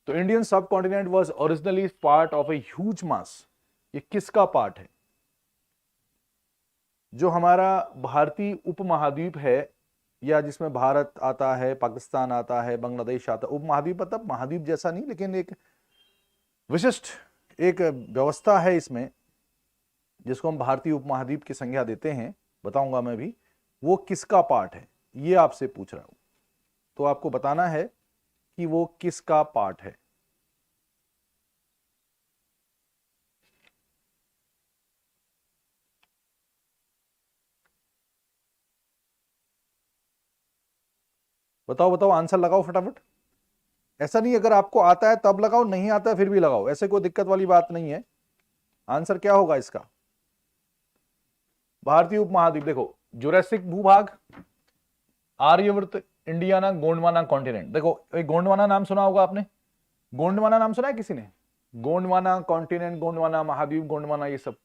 तो Indian subcontinent was originally part of a huge mass. ये किसका part है? जो हमारा भारतीय उपमहाद्वीप है, या जिसमें भारत आता है, पाकिस्तान आता है, बांग्लादेश आता है। उपमहाद्वीप मतलब महाद्वीप जैसा नहीं, लेकिन एक विशिष्ट एक व्यवस्था है इसमें, जिसको हम भारतीय उपमहाद्वीप की संज्ञा देते हैं, बताऊंगा मैं भी। वो किसका पार्ट है ये आपसे पूछ रहा हूं, तो आपको बताना है कि वो किसका पार्ट है। बताओ बताओ, आंसर लगाओ फटाफट। ऐसा नहीं अगर आपको आता है तब लगाओ, नहीं आता है फिर भी लगाओ, ऐसे कोई दिक्कत वाली बात नहीं है। आंसर क्या होगा इसका? भारतीय उपमहाद्वीप, देखो जुरासिक भूभाग, आर्यवर्त, इंडियाना, गोंडवाना कॉन्टिनेंट। देखो एक गोंडवाना नाम सुना होगा आपने, गोंडवाना नाम सुना है किसी ने? गोंडवाना कॉन्टिनेंट, गोंडवाना महाद्वीप, गोंडवाना ये सब।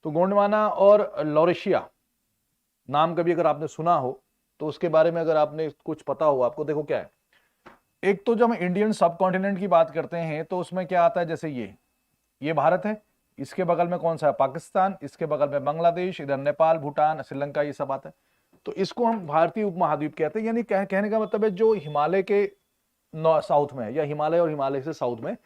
तो गोंडवाना और लॉरेशिया नाम कभी अगर आपने सुना हो तो उसके बारे में अगर आपने कुछ पता हो आपको, देखो क्या है। एक तो जब हम इंडियन सब कॉन्टिनेंट की बात करते हैं तो उसमें क्या आता है, जैसे ये भारत है, इसके बगल में कौन सा है? पाकिस्तान, इसके बगल में बांग्लादेश, इधर नेपाल, भूटान, श्रीलंका, ये सब आता है। तो इसको हम भारतीय उपमहाद्वीप कहते हैं। यानी कहने का मतलब है जो हिमालय के साउथ में है, या हिमालय और हिमालय से साउथ में,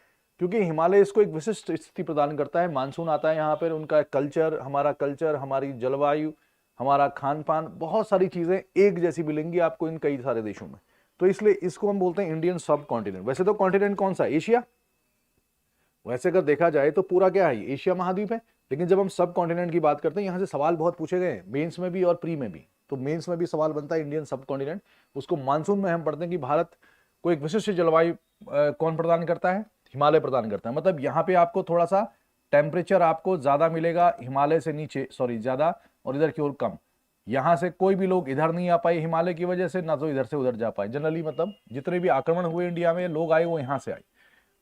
क्योंकि हिमालय इसको एक विशिष्ट स्थिति प्रदान करता है। मानसून आता है यहाँ पर, उनका कल्चर, हमारी जलवायु, हमारा खान पान, बहुत सारी चीजें एक जैसी मिलेंगी आपको इन कई सारे देशों में। तो इसलिए इसको हम बोलते हैं इंडियन सब कॉन्टिनेंट। वैसे तो कॉन्टिनेंट कौन सा है? एशिया। वैसे अगर देखा जाए तो पूरा क्या है? एशिया महाद्वीप है। लेकिन जब हम सब कॉन्टिनेंट की बात करते हैं, यहां से सवाल बहुत पूछे गए हैं, मेंस में भी और प्री में भी। तो मेंस में भी सवाल बनता है इंडियन सब कॉन्टिनेंट, उसको मानसून में हम पढ़ते हैं कि भारत को एक विशिष्ट जलवायु कौन प्रदान करता है? हिमालय प्रदान करता है। मतलब यहाँ पे आपको थोड़ा सा टेम्परेचर आपको ज्यादा मिलेगा हिमालय से नीचे, सॉरी ज्यादा, और इधर की ओर कम। यहां से कोई भी लोग इधर नहीं आ पाए हिमालय की वजह से, ना तो इधर से उधर जा पाए। जनरली मतलब जितने भी आक्रमण हुए इंडिया में, लोग आए वो यहाँ से आए।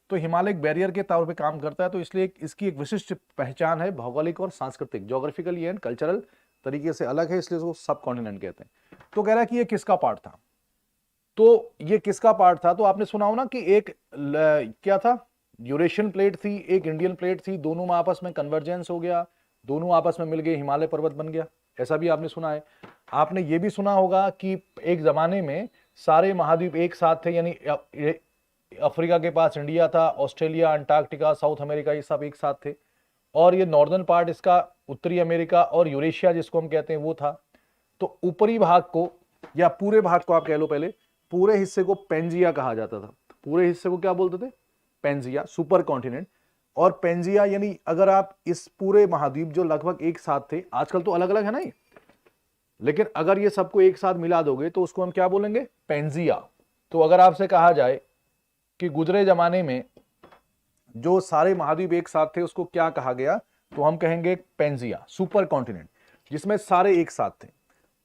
तो हिमालय एक बैरियर के तौर पे काम करता है। तो इसलिए इसकी एक विशिष्ट पहचान है, भौगोलिक और सांस्कृतिक, जोग्राफिकली एंड कल्चरल तरीके से अलग है, इसलिए उसको सब कॉन्टिनेंट कहते हैं। तो कह रहा है कि ये किसका पार्ट था? तो ये किसका पार्ट था? तो आपने सुना हो ना कि एक क्या था, यूरेशियन प्लेट थी, एक इंडियन प्लेट थी, दोनों में आपस में कन्वर्जेंस हो गया, दोनों आपस में मिल गए, हिमालय पर्वत बन गया। ऐसा भी आपने सुना है। आपने ये भी सुना होगा कि एक जमाने में सारे महाद्वीप एक साथ थे, यानी अफ्रीका के पास इंडिया था, ऑस्ट्रेलिया, अंटार्कटिका, साउथ अमेरिका, ये सब एक साथ थे। और ये नॉर्दर्न पार्ट इसका उत्तरी अमेरिका और यूरेशिया जिसको हम कहते हैं वो था। तो ऊपरी भाग को, या पूरे भाग को आप कह लो, पहले पूरे हिस्से को पेंजिया कहा जाता था। पूरे हिस्से को क्या बोलते थे? Pangaea, super continent. और पेंजिया यानी अगर आप इस पूरे महाद्वीप जो लगभग एक साथ थे, आजकल तो अलग अलग है ना ये, लेकिन अगर ये सबको एक साथ मिला दोगे तो उसको हम क्या बोलेंगे? पेंजिया। तो अगर आपसे कहा जाए कि गुजरे जमाने में जो सारे महाद्वीप एक साथ थे उसको क्या कहा गया, तो हम कहेंगे पेंजिया, सुपर कॉन्टिनेंट, जिसमें सारे एक साथ थे।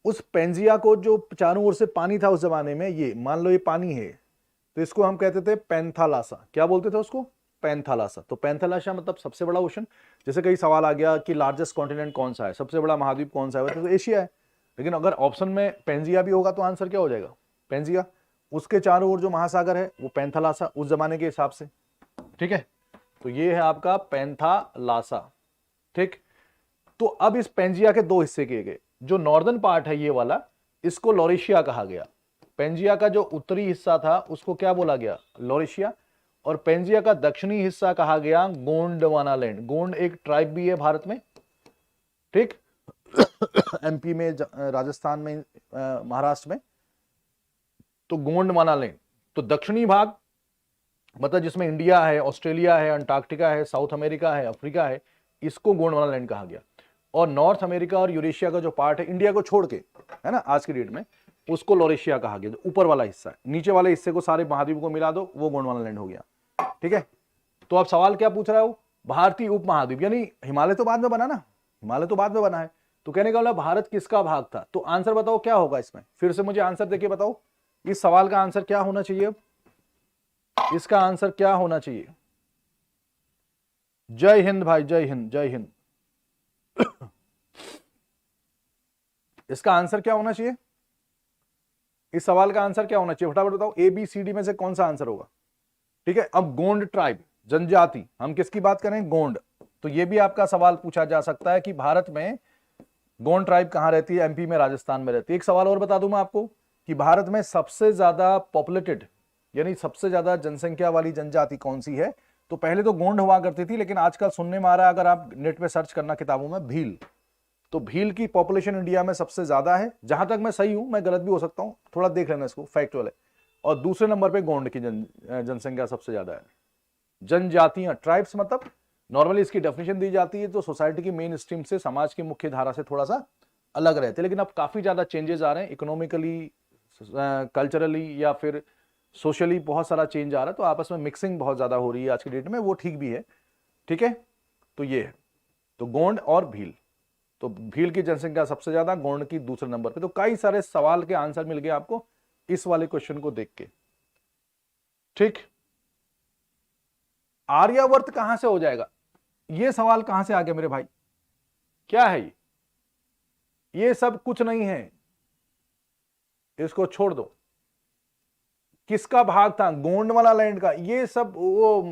उस पेंजिया को जो चारों ओर से पानी था उस जमाने में, ये मान लो ये पानी है, तो इसको हम कहते थे पैंथालासा। क्या बोलते थे उसको? पैंथालासा। तो पैंथालासा मतलब सबसे बड़ा ओशन। जैसे कई सवाल आ गया कि लार्जेस्ट कॉन्टिनेंट कौन सा है, सबसे बड़ा महाद्वीप कौन सा है, तो एशिया है। लेकिन अगर ऑप्शन में पेंजिया भी होगा तो आंसर क्या हो जाएगा? पेंजिया। उसके चारों ओर जो महासागर है वो पैंथालासा, उस जमाने के हिसाब से। ठीक है, तो ये है आपका पैंथालासा। ठीक। तो अब इस पेंजिया के दो हिस्से किए गए। जो नॉर्दर्न पार्ट है ये वाला, इसको लॉरेशिया कहा गया। पेंजिया का जो उत्तरी हिस्सा था उसको क्या बोला गया? लॉरेशिया। और पेंजिया का दक्षिणी हिस्सा कहा गया गोंडवाना लैंड। गोंड एक ट्राइब भी है भारत में। ठीक। एमपी में, राजस्थान में, महाराष्ट्र में, तो गोंडवाना लैंड। तो दक्षिणी भाग मतलब जिसमें इंडिया है, ऑस्ट्रेलिया है, अंटार्कटिका है, साउथ अमेरिका है, अफ्रीका है, इसको गोंडवाना लैंड कहा गया। और नॉर्थ अमेरिका और यूरेशिया का जो पार्ट है इंडिया को छोड़ के, है ना, आज की डेट में, उसको लॉरेशिया कहा गया। जो ऊपर वाला हिस्सा है, नीचे वाले हिस्से को सारे महाद्वीप को मिला दो, वो गोंडवाना लैंड हो गया। ठीक है। तो अब सवाल क्या पूछ रहा है वो? भारतीय उपमहाद्वीप, यानी हिमालय तो बाद में बना ना, हिमालय तो बाद में बना है। तो कहने का मतलब भारत किसका भाग था? तो आंसर बताओ क्या होगा इसमें, फिर से मुझे आंसर देके बताओ। इस सवाल का आंसर क्या होना चाहिए? इसका आंसर क्या होना चाहिए? जय हिंद भाई, जय हिंद, जय हिंद। इसका आंसर क्या होना चाहिए? इस सवाल का आंसर क्या होना चाहिए? फटाफट बताओ, ए बी सी डी में से कौन सा आंसर होगा? ठीक है। अब गोंड ट्राइब, जनजाति, हम किसकी बात करें? गोंड। तो ये भी आपका सवाल पूछा जा सकता है कि भारत में गोंड ट्राइब कहां रहती है? एमपी में, राजस्थान में रहती है। एक सवाल और बता दूं मैं आपको कि भारत में सबसे ज्यादा पॉपुलेटेड यानी सबसे ज्यादा जनसंख्या वाली जनजाति कौन सी है? तो पहले तो गोंड हुआ करती थी, लेकिन आजकल सुनने में आ रहा है, अगर आप नेट पे सर्च करना किताबों में, भील। तो भील की पॉपुलेशन इंडिया में सबसे ज्यादा है, जहां तक मैं सही हूं, मैं गलत भी हो सकता हूं, थोड़ा देख लेना इसको, फैक्चुअल है। और दूसरे नंबर पे गोंड की जनसंख्या सबसे ज्यादा है। जनजातियां, ट्राइब्स मतलब नॉर्मली इसकी डेफिनेशन दी जाती है तो सोसाइटी की मेन स्ट्रीम से, समाज की मुख्य धारा से थोड़ा सा अलग रहते हैं, लेकिन अब काफी ज्यादा चेंजेस आ रहे हैं, इकोनॉमिकली, कल्चरली या फिर सोशली बहुत सारा चेंज आ रहा है, तो आपस में मिक्सिंग बहुत ज्यादा हो रही है आज की डेट में, वो ठीक भी है। ठीक है, तो ये है, तो गोंड और भील। तो भील की जनसंख्या सबसे ज्यादा, गोंड की दूसरे नंबर पे। तो कई सारे सवाल के आंसर मिल गए आपको इस वाले क्वेश्चन को देख के। ठीक, आर्यावर्त कहां से हो जाएगा? ये सवाल कहां से आ गया मेरे भाई? क्या है ये सब कुछ नहीं है, इसको छोड़ दो। किसका भाग था? गोंडवाना लैंड का। ये सब वो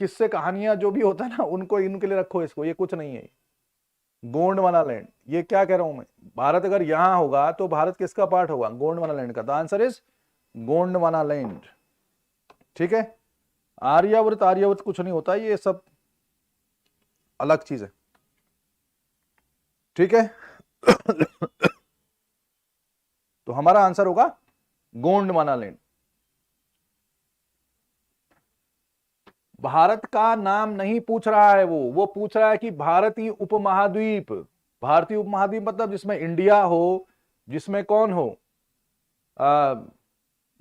किस्से कहानियां जो भी होता है ना, उनको इनके लिए रखो, इसको, ये कुछ नहीं है। गोंडवाना लैंड, ये क्या कह रहा हूं मैं, भारत अगर यहां होगा तो भारत किसका पार्ट होगा? गोंडवाना लैंड का। The answer is Gondwana land. ठीक है, आर्यावर्त, आर्यावर्त कुछ नहीं होता, ये सब अलग चीज है। ठीक है तो हमारा आंसर होगा गोंडवाना लैंड। भारत का नाम नहीं पूछ रहा है वो पूछ रहा है कि भारतीय उपमहाद्वीप। भारतीय उपमहाद्वीप मतलब जिसमें इंडिया हो, जिसमें कौन हो,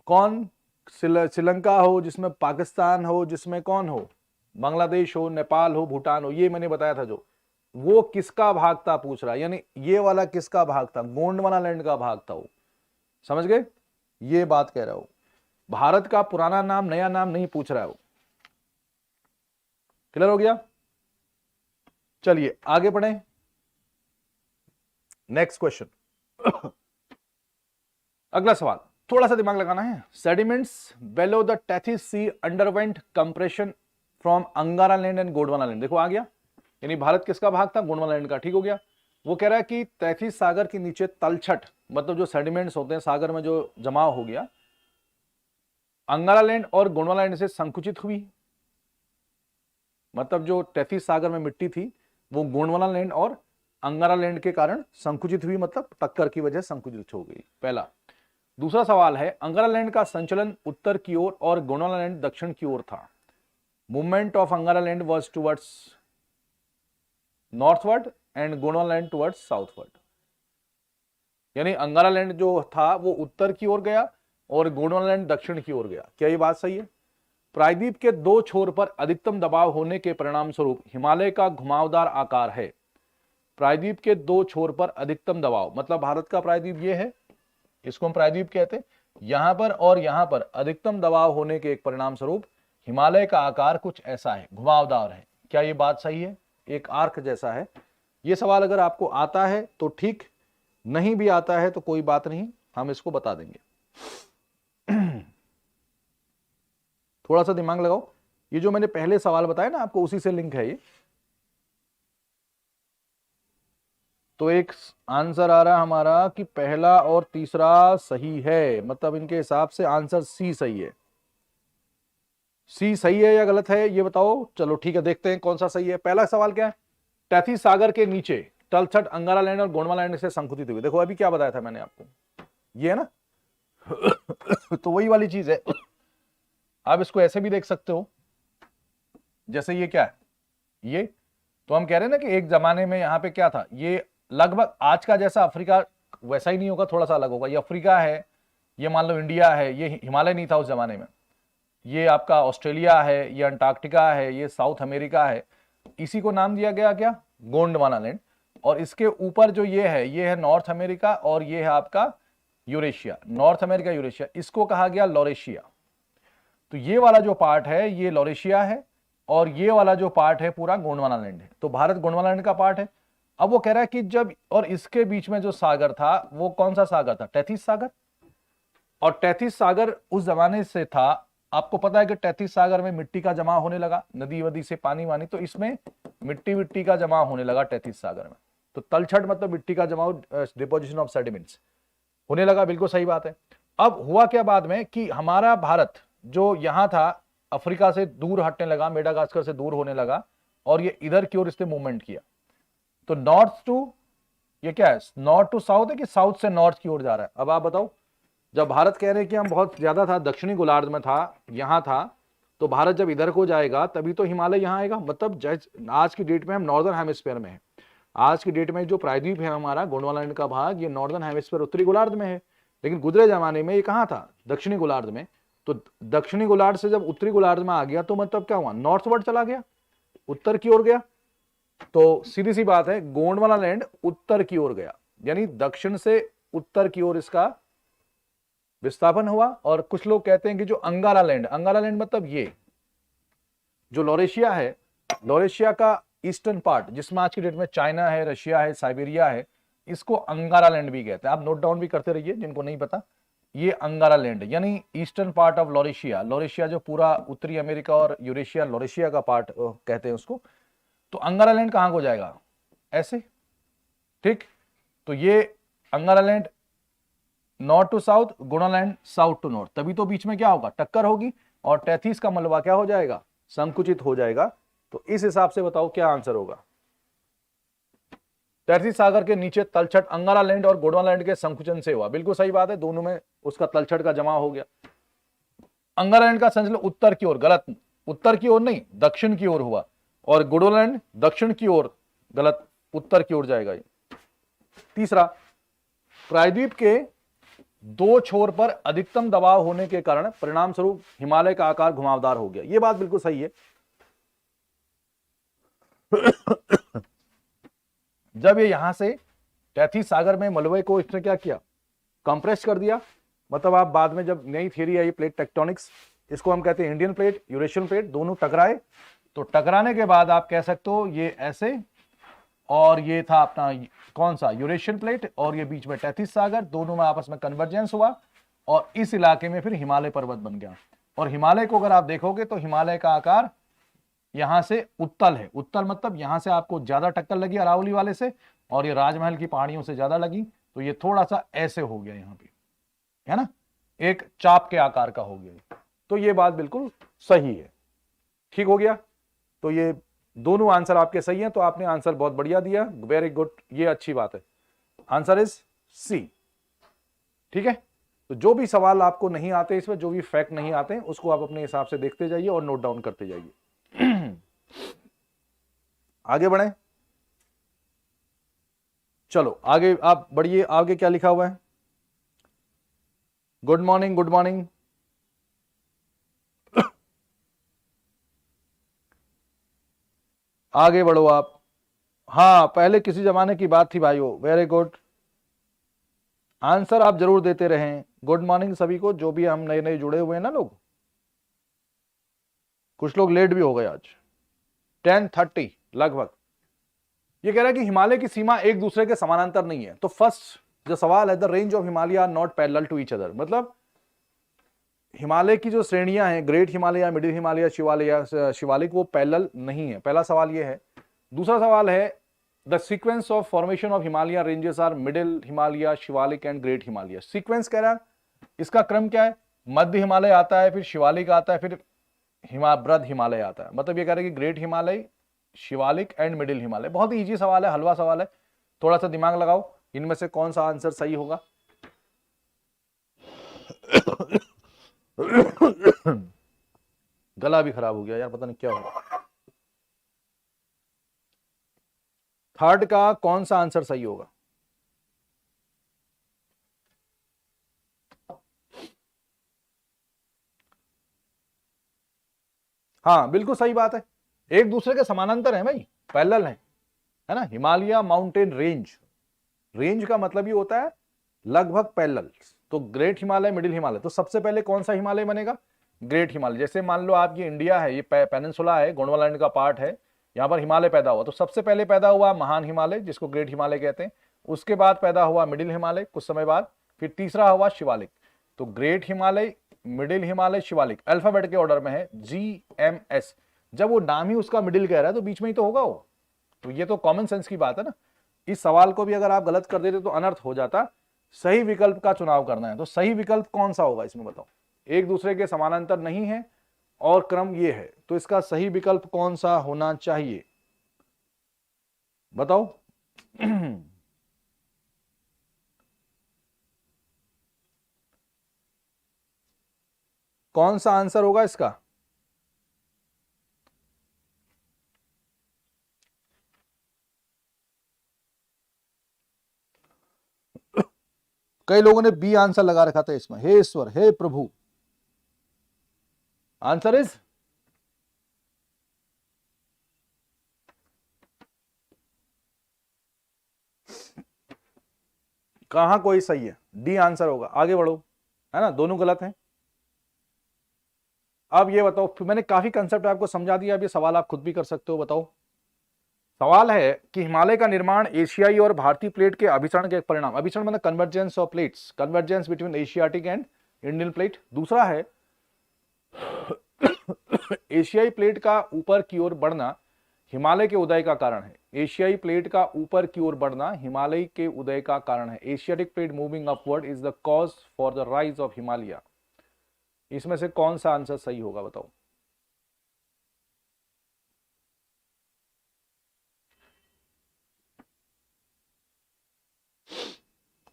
कौन, श्रीलंका हो, जिसमें पाकिस्तान हो, जिसमें कौन हो, बांग्लादेश हो, नेपाल हो, भूटान हो, ये मैंने बताया था जो, वो किसका भाग था पूछ रहा है, यानी ये वाला किसका भाग था? गोंडवाना लैंड का भाग था वो। समझ गए? ये बात कह रहा हूं, भारत का पुराना नाम, नया नाम नहीं पूछ रहा है वो। क्लियर हो गया? चलिए आगे बढ़े, नेक्स्ट क्वेश्चन। अगला सवाल, थोड़ा सा दिमाग लगाना है। Sediments bellow the Tethys sea underwent compression from अंगारा लैंड एंड गोंडवाना लैंड। देखो आ गया, यानी भारत किसका भाग था? गोंडवाना लैंड का। ठीक हो गया। वो कह रहा है कि तैथिस सागर के नीचे तलछट, मतलब जो सेडिमेंट्स होते हैं सागर में, जो जमाव हो गया, अंगारा लैंड और गोंडवाना लैंड से संकुचित हुई। मतलब जो तैथिस सागर में मिट्टी थी वो गोंडवाना लैंड और अंगारा लैंड के कारण संकुचित हुई, मतलब टक्कर की वजह संकुचित हो गई। पहला। दूसरा सवाल है, अंगारा लैंड का संचलन उत्तर की ओर और गोंडवाना लैंड दक्षिण की ओर था। मूवमेंट ऑफ अंगारा land was towards northward and Gondwana land towards southward. यानी अंगारा लैंड जो था वो उत्तर की ओर गया और गोंडवाना लैंड दक्षिण की ओर गया। क्या ये बात सही है? प्रायद्वीप के दो छोर पर अधिकतम दबाव होने के परिणाम स्वरूप हिमालय का घुमावदार आकार है। प्रायद्वीप के दो छोर पर अधिकतम दबाव, मतलब भारत का प्रायद्वीप ये है, इसको हम प्रायद्वीप कहते हैं। यहां पर और यहां पर अधिकतम दबाव होने के एक परिणाम स्वरूप हिमालय का आकार कुछ ऐसा है, घुमावदार है। क्या ये बात सही है? एक आर्क जैसा है। ये सवाल अगर आपको आता है तो ठीक, नहीं भी आता है तो कोई बात नहीं, हम इसको बता देंगे। थोड़ा सा दिमाग लगाओ, ये जो मैंने पहले सवाल बताया ना आपको, उसी से लिंक है ये। तो एक आंसर आ रहा है हमारा कि पहला और तीसरा सही है, मतलब इनके हिसाब से आंसर सी सही है। सी सही है या गलत है ये बताओ। चलो ठीक है, देखते हैं कौन सा सही है। पहला सवाल क्या है? तैथिस सागर के नीचे तलछट अंगारा लैंड और गोंडवाना लैंड से संकुचित हुई। देखो अभी क्या बताया था मैंने आपको, ये है ना। तो वही वाली चीज है। आप इसको ऐसे भी देख सकते हो, जैसे ये क्या है, ये तो हम कह रहे हैं ना कि एक जमाने में यहाँ पे क्या था, ये लगभग आज का जैसा अफ्रीका वैसा ही नहीं होगा, थोड़ा सा अलग होगा। ये अफ्रीका है, ये मान लो इंडिया है, ये हिमालय नहीं था उस जमाने में, ये आपका ऑस्ट्रेलिया है, ये अंटार्कटिका है, ये साउथ अमेरिका है। इसी को नाम दिया गया क्या? गोंडवाना लैंड। और इसके ऊपर जो ये है नॉर्थ अमेरिका, और ये है आपका यूरेशिया। नॉर्थ अमेरिका, यूरेशिया, इसको कहा गया लॉरेशिया। तो ये वाला जो पार्ट है ये लॉरेशिया है, और ये वाला जो पार्ट है पूरा गोंडवाना लैंड है। तो भारत गोंडवाना लैंड का पार्ट है। अब वो कह रहा है कि जब, और इसके बीच में जो सागर था वो कौन सा सागर था? तैथिस सागर। और तैथिस सागर उस जमाने से था आपको पता है कि तैतीस सागर में मिट्टी का जमा होने लगा, नदी वदी से पानी वानी, तो इसमें मिट्टी का जमा होने लगा तैतीस सागर में। तो तलछट मतलब मिट्टी का जमाव, डिपोजिशन ऑफ सेडिमेंट्स होने लगा, बिल्कुल सही बात है। अब हुआ क्या बाद में कि हमारा भारत जो यहां था अफ्रीका से दूर हटने लगा, मेडागास्कर से दूर होने लगा, और ये इधर की ओर इसने मूवमेंट किया। तो नॉर्थ टू, ये क्या है, नॉर्थ टू साउथ है कि साउथ से नॉर्थ की ओर जा रहा है? अब आप बताओ, जब भारत कह रहे हैं कि हम बहुत ज्यादा था, दक्षिणी गोलार्ध में था, यहां था, तो भारत जब इधर को जाएगा तभी तो हिमालय यहां आएगा। मतलब आज की डेट में हम नॉर्दर्न हेमिस्फीयर में है। आज की डेट में जो प्रायद्वीप है हमारा गोंडवाना का भाग, ये नॉर्दर्न हेमिस्फीयर उत्तरी गोलार्ध में है, लेकिन गुजरे जमाने में ये कहां था, दक्षिणी गोलार्ध में। तो दक्षिणी गोलार्ध से जब उत्तरी गोलार्ध में आ गया तो मतलब क्या हुआ, नॉर्थवर्ड चला गया, उत्तर की ओर गया। तो सीधी सी बात है, गोंडवाना लैंड उत्तर की ओर गया, यानी दक्षिण से उत्तर की ओर इसका विस्थापन हुआ। और कुछ लोग कहते हैं कि जो अंगारा लैंड मतलब ये जो लॉरेशिया है, लॉरेशिया का ईस्टर्न पार्ट, जिसमें आज की डेट में चाइना है, रशिया है, साइबेरिया है, इसको अंगारा लैंड भी कहते हैं। आप नोट डाउन भी करते रहिए जिनको नहीं पता। ये अंगारा लैंड यानी eastern part of Laurasia, Laurasia जो पूरा उत्तरी अमेरिका और यूरेशिया, लॉरेशिया का पार्ट कहते हैं उसको। तो अंगारा लैंड कहां को जाएगा, ऐसे, ठीक। तो ये Angara land north to south, Gondwana south to north, तभी तो बीच में क्या होगा, टक्कर होगी, और 33 का मलबा क्या हो जाएगा, संकुचित हो जाएगा। तो इस हिसाब से बताओ क्या आंसर होगा। 33 सागर के नीचे तलछट अंगारा लैंड और गोंडवाना लैंड के संकुचन से हुआ, बिल्कुल सही बात है, दोनों में उसका तलछट का जमा हो गया। अंगारा लैंड का संचलन उत्तर की ओर, गलत, उत्तर की ओर नहीं, दक्षिण की ओर हुआ, और गोंडवाना लैंड दक्षिण की ओर, गलत, उत्तर की ओर जाएगा ये। तीसरा, प्रायद्वीप के दो छोर पर अधिकतम दबाव होने के कारण परिणाम स्वरूप हिमालय का आकार घुमावदार हो गया, ये बात बिल्कुल सही है। जब ये यहां से 33 सागर में मलबे को इसने क्या किया, कंप्रेस कर दिया। मतलब आप बाद में जब नई थियरी आई प्लेट टेक्टोनिक्स, इसको हम कहते हैं इंडियन प्लेट, यूरेशियन प्लेट, दोनों टकराए, तो टकराने के बाद आप कह सकते हो ये ऐसे, और ये था अपना कौन सा, यूरेशियन प्लेट, और ये बीच में 33 सागर, दोनों में आपस में कन्वर्जेंस हुआ, और इस इलाके में फिर हिमालय पर्वत बन गया। और हिमालय को अगर आप देखोगे तो हिमालय का आकार यहां से उत्तल है, उत्तल मतलब यहां से आपको ज्यादा टक्कर लगी अरावली वाले से, और ये राजमहल की पहाड़ियों से ज्यादा लगी, तो ये थोड़ा सा ऐसे हो गया यहाँ पे, है ना, एक चाप के आकार का हो गया। तो ये बात बिल्कुल सही है, ठीक हो गया। तो ये दोनों आंसर आपके सही हैं, तो आपने आंसर बहुत बढ़िया दिया, वेरी गुड, ये अच्छी बात है। आंसर इज सी, ठीक है। तो जो भी सवाल आपको नहीं आते इसमें, जो भी फैक्ट नहीं आते, उसको आप अपने हिसाब से देखते जाइए और नोट डाउन करते जाइए। आगे बढ़े, चलो आगे आप बढ़िए। आगे क्या लिखा हुआ है, गुड मॉर्निंग, गुड मॉर्निंग। आगे बढ़ो आप। हाँ, पहले किसी जमाने की बात थी भाइयों, वेरी गुड, आंसर आप जरूर देते रहें। गुड मॉर्निंग सभी को, जो भी हम नए नए जुड़े हुए हैं ना लोग, कुछ लोग लेट भी हो गए आज, 10:30 लगभग। ये कह रहा है कि हिमालय की सीमा एक दूसरे के समानांतर नहीं है। तो फर्स्ट जो सवाल है, the range of Himalaya are not parallel to each other, मतलब हिमालय की जो श्रेणियां हैं, ग्रेट हिमालय, मिडिल हिमालय, शिवालिक, वो पैरेलल नहीं है। पहला सवाल ये है। दूसरा सवाल है, the sequence of formation of Himalaya ranges are middle Himalaya, Shivalik and great Himalaya. Sequence कह रहा है, इसका क्रम क्या है, मध्य हिमालय आता है, फिर शिवालिक आता है, फिर बृहद हिमालय आता है। मतलब ये कह रहे हैं कि great Himalaya, Shivalik and middle Himalaya. बहुत ही इजी सवाल है, हलवा सवाल है, थोड़ा सा दिमाग लगाओ, इनमें से कौन सा आंसर सही होगा। गला भी खराब हो गया यार, पता नहीं क्या होगा। थर्ड का कौन सा आंसर सही होगा। हाँ बिल्कुल सही बात है, एक दूसरे के समानांतर है भाई, पैरेलल है ना। हिमालय माउंटेन रेंज, रेंज का मतलब ये होता है लगभग पैरेलल। तो ग्रेट हिमालय, मिडिल हिमालय, तो सबसे पहले कौन सा हिमालय बनेगा, ग्रेट हिमालय। जैसे मान लो आप, ये इंडिया है, ये पेनिनसुला है, गोंडवाना लैंड का पार्ट है, यहाँ पर हिमालय पैदा हुआ, तो सबसे पहले पैदा हुआ महान हिमालय, जिसको ग्रेट हिमालय कहते हैं। उसके बाद पैदा हुआ मिडिल हिमालय कुछ समय बाद, फिर तीसरा हुआ शिवालिक। तो great Himalaya, middle Himalaya Shivalik, alphabet के ऑर्डर में है GMS। जब वो नाम ही उसका मिडिल कह रहा है तो बीच में ही तो होगा वो, तो ये तो कॉमन सेंस की बात है ना। इस सवाल को भी अगर आप गलत कर देते तो अनर्थ हो जाता। सही विकल्प का चुनाव करना है, तो सही विकल्प कौन सा होगा इसमें बताओ। एक दूसरे के समानांतर नहीं है और क्रम ये है, तो इसका सही विकल्प कौन सा होना चाहिए बताओ। कौन सा आंसर होगा इसका? कई लोगों ने बी आंसर लगा रखा था इसमें, हे ईश्वर हे प्रभु। आंसर इज कहां कोई सही है, डी आंसर होगा। आगे बढ़ो, है ना, दोनों गलत हैं। अब ये बताओ, फिर मैंने काफी कंसेप्ट आपको समझा दिया, अब ये सवाल आप खुद भी कर सकते हो। बताओ, सवाल है कि हिमालय का निर्माण एशियाई और भारतीय प्लेट के अभिसरण के परिणाम, अभिसरण मतलब convergence of plates, convergence between Asiatic and Indian plate. दूसरा है एशियाई प्लेट का ऊपर की ओर बढ़ना हिमालय के उदय का कारण है। एशियाई प्लेट का ऊपर की ओर बढ़ना हिमालय के उदय का कारण है। Asiatic plate moving upward is the cause for the rise of Himalaya. इसमें से कौन सा आंसर सही होगा बताओ।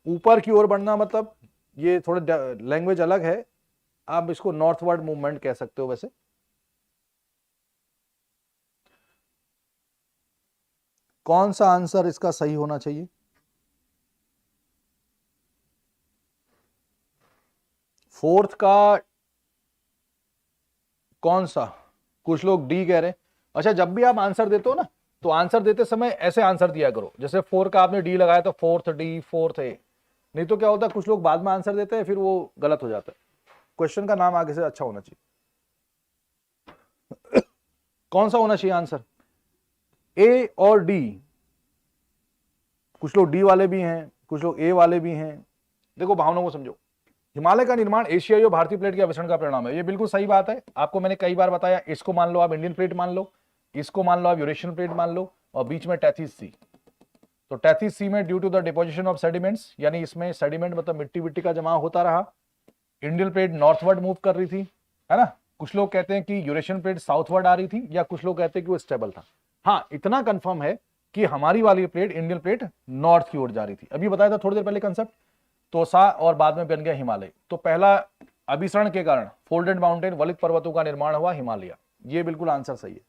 ऊपर की ओर बढ़ना मतलब ये थोड़ा लैंग्वेज अलग है, आप इसको नॉर्थवर्ड मूवमेंट कह सकते हो। वैसे कौन सा आंसर इसका सही होना चाहिए? फोर्थ का कौन सा? कुछ लोग डी कह रहे हैं। अच्छा, जब भी आप आंसर देते हो ना, तो आंसर देते समय ऐसे आंसर दिया करो, जैसे 4 का आपने डी लगाया तो फोर्थ डी, फोर्थ ए। नहीं तो क्या होता है, कुछ लोग बाद में आंसर देते हैं, फिर वो गलत हो जाता है। क्वेश्चन का नाम आगे से अच्छा होना चाहिए। कौन सा होना चाहिए आंसर, ए और डी? कुछ लोग डी वाले भी हैं, कुछ लोग ए वाले भी हैं। देखो भावनाओं को समझो। हिमालय का निर्माण एशियाई और भारतीय प्लेट के अभिसरण का परिणाम है, ये बिल्कुल सही बात है। आपको मैंने कई बार बताया, इसको मान लो आप इंडियन प्लेट मान लो, इसको मान लो आप यूरेशियन प्लेट मान लो, और बीच में टैथिस सी। तो टैथिस सी में due to the deposition of sediments, यानी इसमें सेडिमेंट मतलब मिट्टी विट्टी का जमा होता रहा, इंडियन प्लेट नॉर्थवर्ड मूव कर रही थी, है ना। कुछ लोग कहते हैं कि यूरेशियन प्लेट साउथवर्ड आ रही थी, या कुछ लोग कहते हैं कि वो स्टेबल था। हाँ, इतना कंफर्म है कि हमारी वाली प्लेट, इंडियन प्लेट, नॉर्थ की ओर जा रही थी। अभी बताया था थोड़ी देर पहले कंसेप्ट, तोसा और बाद में बन गया हिमालय। तो पहला अभिसरण के कारण फोल्डेड माउंटेन, वलित पर्वतों का निर्माण हुआ हिमालय, ये बिल्कुल आंसर सही है।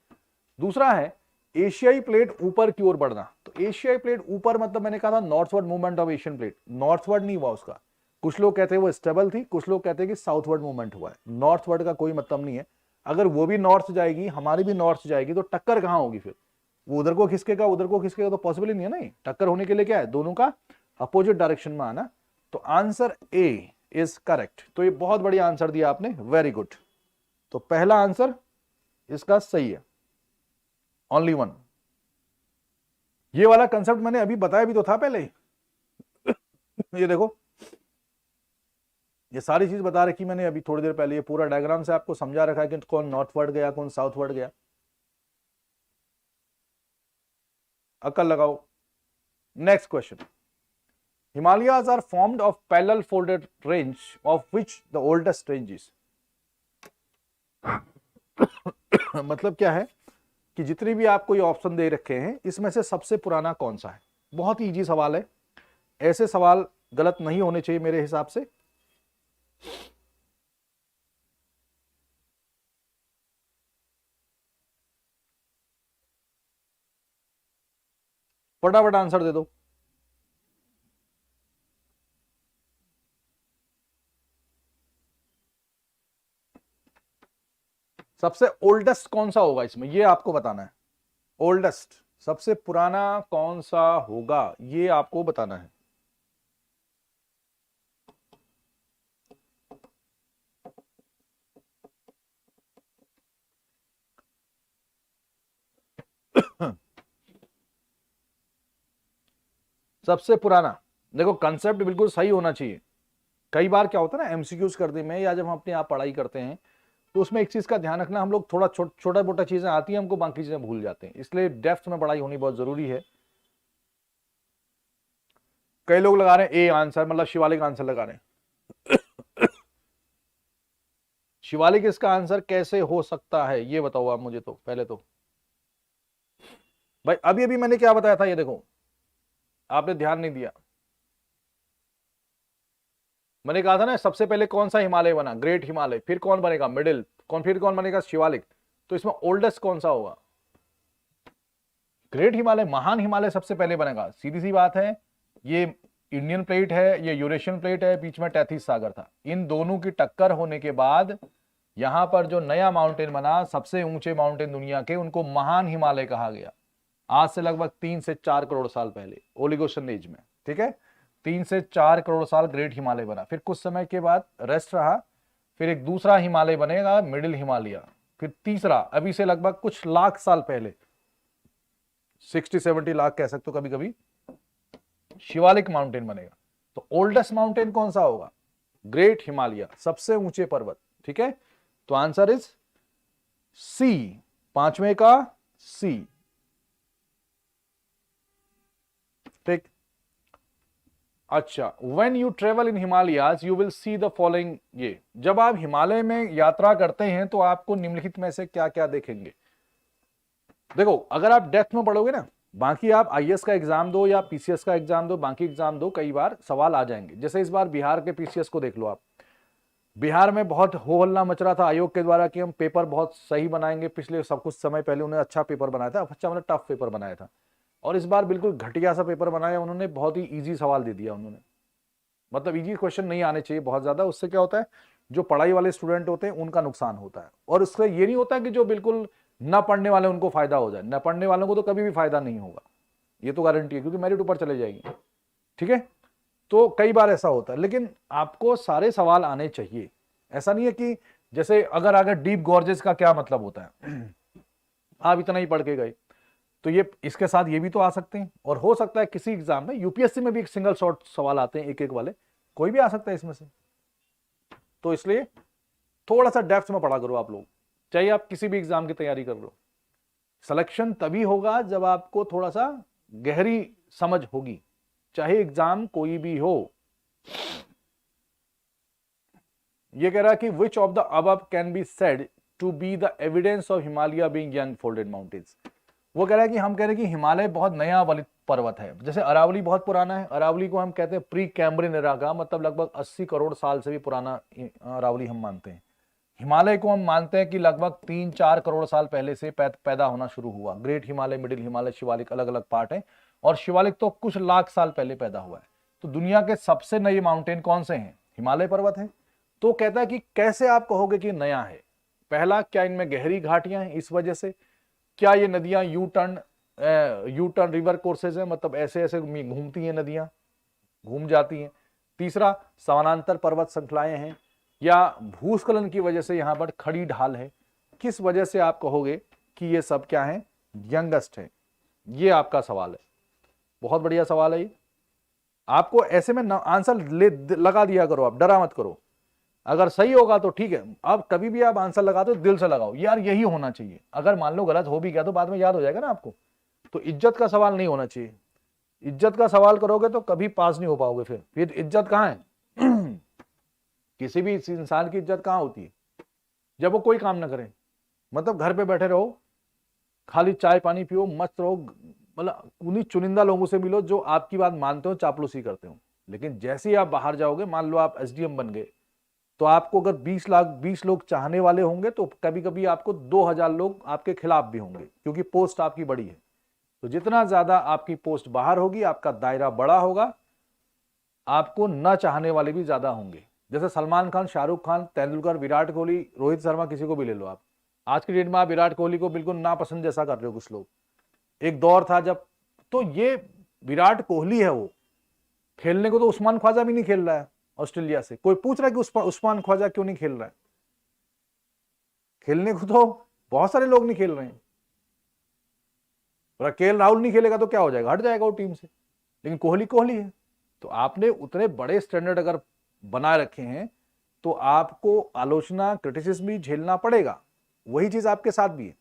दूसरा है एशियाई प्लेट ऊपर की ओर बढ़ना। तो एशियाई प्लेट ऊपर मतलब मैंने कहा था northward movement of Asian plate, northward नहीं हुआ उसका। कुछ लोग कहते हैं वो स्टेबल थी, कुछ लोग कहते हैं कि साउथवर्ड मूवमेंट हुआ है। नॉर्थवर्ड का कोई मतलब नहीं है। अगर वो भी नॉर्थ जाएगी, हमारी भी नॉर्थ जाएगी, तो टक्कर कहां होगी फिर? वो उधर को खिसकेगा, उधर को खिसकेगा, तो पॉसिबल ही नहीं है ना। टक्कर होने के लिए क्या है, दोनों का अपोजिट डायरेक्शन में आना। तो आंसर ए इज करेक्ट। तो ये बहुत बढ़िया आंसर दिया आपने, वेरी गुड। तो पहला आंसर इसका सही है, ओनली वन। ये वाला कंसेप्ट मैंने अभी बताया भी तो था पहले ही। ये देखो, ये सारी चीज बता रखी मैंने अभी थोड़ी देर पहले, ये पूरा डायग्राम से आपको समझा रखा है कि कौन नॉर्थवर्ड गया, कौन साउथवर्ड गया। अक्ल लगाओ। Next question. Himalayas are formed of parallel folded range, of which the oldest range is? मतलब क्या है कि जितनी भी आपको ये ऑप्शन दे रखे हैं, इसमें से सबसे पुराना कौन सा है? बहुत ही इजी सवाल है, ऐसे सवाल गलत नहीं होने चाहिए मेरे हिसाब से। फटाफट आंसर दे दो। सबसे ओल्डेस्ट कौन सा होगा इसमें, ये आपको बताना है। ओल्डेस्ट, सबसे पुराना कौन सा होगा, ये आपको बताना है। सबसे पुराना, देखो कंसेप्ट बिल्कुल सही होना चाहिए। कई बार क्या होता है ना, एमसीक्यूज करने में या जब हम अपने आप पढ़ाई करते हैं तो उसमें एक चीज का ध्यान रखना, हम लोग थोड़ा छोटा मोटा चीजें आती हैं हमको, बाकी चीजें भूल जाते हैं, इसलिए डेप्थ में पढ़ाई होनी बहुत जरूरी है। कई लोग लगा रहे हैं ए आंसर, मतलब शिवालिक आंसर लगा रहे हैं। शिवालिक इसका आंसर कैसे हो सकता है ये बताओ आप मुझे, तो पहले तो भाई अभी अभी मैंने क्या बताया था, ये देखो आपने ध्यान नहीं दिया। मैंने कहा था ना सबसे पहले कौन सा हिमालय बना, ग्रेट हिमालय, फिर कौन बनेगा मिडिल, फिर कौन बनेगा शिवालिक। तो इसमें ओल्डेस्ट कौन सा होगा, ग्रेट हिमालय, महान हिमालय सबसे पहले बनेगा, सीधी सी बात है। ये इंडियन प्लेट है, ये यूरेशियन प्लेट है, बीच में टैथिस सागर था, इन दोनों की टक्कर होने के बाद यहां पर जो नया माउंटेन बना, सबसे ऊंचे माउंटेन दुनिया के, उनको महान हिमालय कहा गया। आज से लगभग 3 से 4 करोड़ साल पहले, ओलिगोसन एज में, ठीक है, 3 से 4 करोड़ साल ग्रेट हिमालय बना। फिर कुछ समय के बाद रेस्ट रहा, फिर एक दूसरा हिमालय बनेगा मिडिल हिमालय, फिर तीसरा अभी से लगभग कुछ लाख साल पहले, 60-70 लाख कह सकते हो कभी कभी, शिवालिक माउंटेन बनेगा। तो ओल्डेस्ट माउंटेन कौन सा होगा, ग्रेट हिमालय, सबसे ऊंचे पर्वत, ठीक है। तो आंसर इज सी, पांचवें का सी, ठीक। अच्छा, when you travel in Himalayas you will see the following, ये जब आप हिमालय में यात्रा करते हैं तो आपको निम्नलिखित में से क्या क्या देखेंगे। देखो अगर आप डेप्थ में पढ़ोगे ना, बाकी आप आईएएस का एग्जाम दो या पीसीएस का एग्जाम दो, बाकी एग्जाम दो, कई बार सवाल आ जाएंगे। जैसे इस बार बिहार के पीसीएस को देख लो आप, बिहार में बहुत हो हल्ला मच रहा था आयोग के द्वारा कि हम पेपर बहुत सही बनाएंगे, पिछले सब कुछ समय पहले उन्होंने अच्छा पेपर बनाया था, अच्छा मतलब टफ पेपर बनाया था, और इस बार बिल्कुल घटिया सा पेपर बनाया उन्होंने, बहुत ही इजी सवाल दे दिया उन्होंने, मतलब इजी क्वेश्चन नहीं आने चाहिए बहुत ज्यादा। उससे क्या होता है, जो पढ़ाई वाले स्टूडेंट होते हैं उनका नुकसान होता है, और उससे ये नहीं होता कि जो बिल्कुल ना पढ़ने वाले उनको फायदा हो जाए, ना पढ़ने वालों को तो कभी भी फायदा नहीं होगा, ये तो गारंटी है, क्योंकि मेरिट ऊपर चले जाएगी, ठीक है। तो कई बार ऐसा होता है, लेकिन आपको सारे सवाल आने चाहिए। ऐसा नहीं है कि जैसे अगर डीप गॉर्जेस का क्या मतलब होता है, आप इतना ही पढ़ के गए, तो ये इसके साथ ये भी तो आ सकते हैं, और हो सकता है किसी एग्जाम में, यूपीएससी में भी एक सिंगल शॉट सवाल आते हैं एक एक वाले, कोई भी आ सकता है इसमें से। तो इसलिए थोड़ा सा डेप्थ में पढ़ा करो आप लोग, चाहे आप किसी भी एग्जाम की तैयारी कर लो। सिलेक्शन तभी होगा जब आपको थोड़ा सा गहरी समझ होगी, चाहे एग्जाम कोई भी हो। ये कह रहा है कि which of the above can be said to be the evidence of Himalaya being young folded mountains. वो कह रहा है कि हम कह रहे हैं कि हिमालय बहुत नया वलित पर्वत है, जैसे अरावली बहुत पुराना है, अरावली को हम कहते हैं प्री कैम्ब्रियन एरा का, मतलब लगभग 80 करोड़ साल से भी पुराना अरावली हम मानते हैं। हिमालय को हम मानते हैं कि लगभग 3-4 करोड़ साल पहले से पैदा होना शुरू हुआ। ग्रेट हिमालय, मिडिल हिमालय, शिवालिक अलग अलग पार्ट है, और शिवालिक तो कुछ लाख साल पहले पैदा हुआ है। तो दुनिया के सबसे नए माउंटेन कौन से हैं, हिमालय पर्वत है। तो कहता है कि कैसे आप कहोगे कि नया है, पहला, क्या इनमें गहरी घाटियां हैं इस वजह से, क्या ये नदियां यू टर्न रिवर कोर्सेज है, मतलब ऐसे ऐसे घूमती हैं नदियां, घूम जाती हैं। तीसरा, समानांतर पर्वत श्रृंखलाएं हैं, या भूस्खलन की वजह से यहां पर खड़ी ढाल है। किस वजह से आप कहोगे कि ये सब क्या है, यंगेस्ट है। ये आपका सवाल है, बहुत बढ़िया सवाल है ये। आपको ऐसे में आंसर लगा दिया करो, आप डरा मत करो, अगर सही होगा तो ठीक है। अब कभी भी आप आंसर लगाते हो दिल से लगाओ, यार यही होना चाहिए, अगर मान लो गलत हो भी गया तो बाद में याद हो जाएगा ना आपको। तो इज्जत का सवाल नहीं होना चाहिए, इज्जत का सवाल करोगे तो कभी पास नहीं हो पाओगे। फिर इज्जत कहां है? किसी भी इंसान की इज्जत कहां होती है, जब वो कोई काम ना करे, मतलब घर पे बैठे रहो, खाली चाय पानी पियो, मस्त रहो, मतलब उन्हीं चुनिंदा लोगों से मिलो जो आपकी बात मानते हो, चापलूसी करते हो। लेकिन जैसे ही आप बाहर जाओगे, मान लो आप एसडीएम बन गए, तो आपको अगर 20 लोग चाहने वाले होंगे, तो कभी कभी आपको 2000 लोग आपके खिलाफ भी होंगे, क्योंकि पोस्ट आपकी बड़ी है। तो जितना ज्यादा आपकी पोस्ट बाहर होगी, आपका दायरा बड़ा होगा, आपको न चाहने वाले भी ज्यादा होंगे। जैसे सलमान खान, शाहरुख खान, तेंदुलकर, विराट कोहली, रोहित शर्मा, किसी को भी ले लो आप, आज की डेट में आप विराट कोहली को बिल्कुल नापसंद जैसा कर रहे हो कुछ लोग। एक दौर था जब, तो ये विराट कोहली है, वो खेलने को तो उस्मान ख्वाजा भी नहीं खेल रहा है ऑस्ट्रेलिया से। कोई पूछ रहा है कि उस्मान ख्वाजा क्यों नहीं खेल रहा है? खेलने को तो बहुत सारे लोग नहीं खेल रहे हैं। और केएल राहुल नहीं खेलेगा तो क्या हो जाएगा, हट जाएगा वो टीम से। लेकिन कोहली कोहली है। तो आपने उतने बड़े स्टैंडर्ड अगर बनाए रखे हैं तो आपको आलोचना, क्रिटिसिज्म भी झेलना पड़ेगा। वही चीज आपके साथ भी है।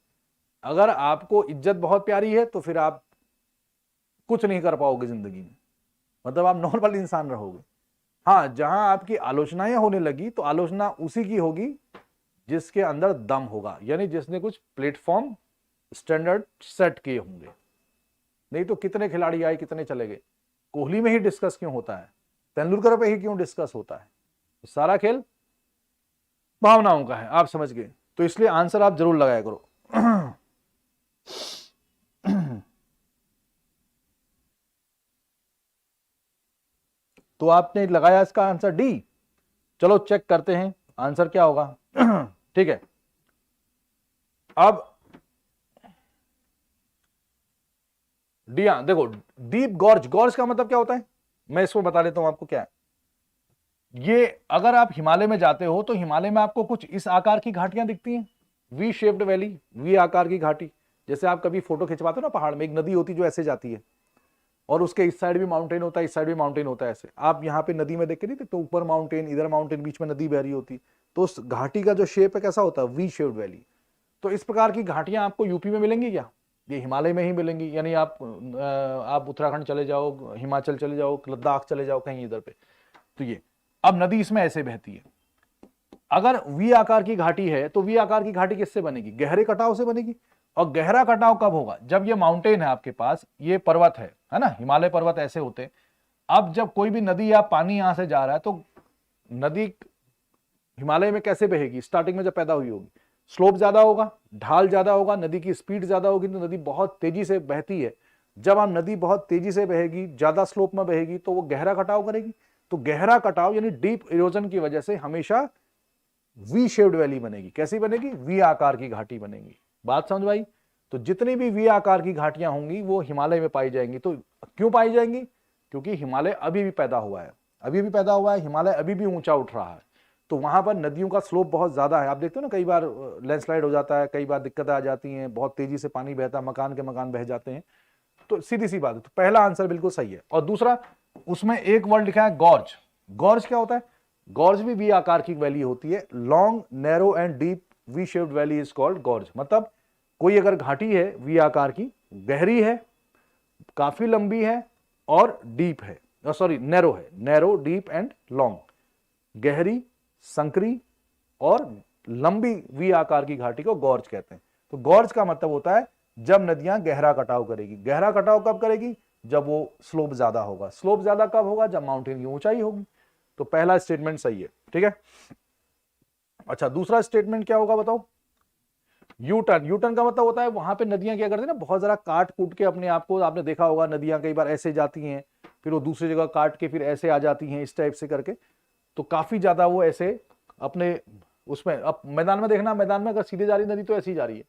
अगर आपको इज्जत बहुत प्यारी है तो फिर आप कुछ नहीं कर पाओगे जिंदगी में, मतलब आप नॉर्मल इंसान रहोगे। हाँ, जहां आपकी आलोचनाएं होने लगी तो आलोचना उसी की होगी जिसके अंदर दम होगा, यानी जिसने कुछ प्लेटफॉर्म स्टैंडर्ड सेट किए होंगे। नहीं तो कितने खिलाड़ी आए, कितने चले गए। कोहली में ही डिस्कस क्यों होता है, तेंदुलकर पे ही क्यों डिस्कस होता है? सारा खेल भावनाओं का है, आप समझ गए। तो इसलिए आंसर आप जरूर लगाया करो। तो आपने लगाया इसका आंसर डी। चलो चेक करते हैं आंसर क्या होगा। ठीक है, अब डी, देखो डीप गॉर्ज, गॉर्ज का मतलब क्या होता है मैं इसको बता देता हूं आपको क्या है। ये अगर आप हिमालय में जाते हो तो हिमालय में आपको कुछ इस आकार की घाटियां दिखती हैं, वी शेप्ड वैली, वी आकार की घाटी। जैसे आप कभी फोटो खिंचवाते हो ना पहाड़ में, एक नदी होती जो ऐसे जाती है और उसके इस साइड भी माउंटेन होता है, इस साइड भी माउंटेन होता है। ऐसे आप यहाँ पे नदी में देख के नहीं देखते, तो ऊपर माउंटेन, इधर माउंटेन, बीच में नदी बह रही होती। तो उस घाटी का जो शेप है कैसा होता है, वी शेप्ड वैली। तो इस प्रकार की घाटियां आपको यूपी में मिलेंगी क्या? ये हिमालय में ही मिलेंगी। यानी आप उत्तराखंड चले जाओ, हिमाचल चले जाओ, लद्दाख चले जाओ, कहीं इधर पे, तो ये अब नदी इसमें ऐसे बहती है। अगर वी आकार की घाटी है तो वी आकार की घाटी किससे बनेगी? गहरे कटाव से बनेगी। और गहरा कटाव कब होगा? जब ये माउंटेन है आपके पास, ये पर्वत है ना, हिमालय पर्वत ऐसे होते हैं। अब जब कोई भी नदी या पानी यहां से जा रहा है तो नदी हिमालय में कैसे बहेगी? स्टार्टिंग में जब पैदा हुई होगी, स्लोप ज्यादा होगा, ढाल ज्यादा होगा, नदी की स्पीड ज्यादा होगी, तो नदी बहुत तेजी से बहती है। जब हम नदी बहुत तेजी से बहेगी, ज्यादा स्लोप में बहेगी, तो वो गहरा कटाव करेगी। तो गहरा कटाव यानी डीप इरोजन की वजह से हमेशा वी शेप्ड वैली बनेगी। कैसी बनेगी? वी आकार की घाटी बनेगी। बात समझ भाई? तो जितनी भी वी आकार की घाटियां होंगी वो हिमालय में पाई जाएंगी। तो क्यों पाई जाएंगी? क्योंकि हिमालय अभी भी पैदा हुआ है, अभी भी पैदा हुआ है, हिमालय अभी भी ऊंचा उठ रहा है। तो वहां पर नदियों का स्लोप बहुत ज्यादा है। आप देखते हो ना, कई बार लैंडस्लाइड हो जाता है, कई बार दिक्कतें आ जाती हैं, बहुत तेजी से पानी बहता है, मकान के मकान बह जाते हैं। तो सीधी सी बात है, तो पहला आंसर बिल्कुल सही है। और दूसरा, उसमें एक वर्ड लिखा है गॉर्ज। गॉर्ज क्या होता है? गॉर्ज भी वी आकार की वैली होती है। Long, narrow and deep V shaped valley is called gorge. मतलब कोई अगर घाटी है वी आकार की, गहरी है, काफी लंबी है और डीप है, सॉरी नैरो है, नैरो, डीप एंड लॉन्ग, गहरी, संकरी और लंबी वी आकार की घाटी को गॉर्ज कहते हैं। तो गॉर्ज का मतलब होता है जब नदियां गहरा कटाव करेगी। गहरा कटाव कब करेगी? जब वो स्लोप ज्यादा होगा। स्लोप ज्यादा कब होगा? जब माउंटेन की ऊंचाई होगी। तो पहला स्टेटमेंट सही है, ठीक है। अच्छा, दूसरा स्टेटमेंट क्या होगा बताओ? U turn. यू टर्न का मतलब होता है वहां पे नदियां क्या करती है ना, बहुत जरा काट कूट के अपने आप को, आपने देखा होगा नदियां कई बार ऐसे जाती हैं, फिर वो दूसरी जगह काट के फिर ऐसे आ जाती हैं, इस टाइप से करके। तो काफी ज्यादा वो ऐसे अपने उसमें, अब मैदान में देखना, मैदान में अगर सीधे जा रही नदी तो ऐसी ही जा रही है,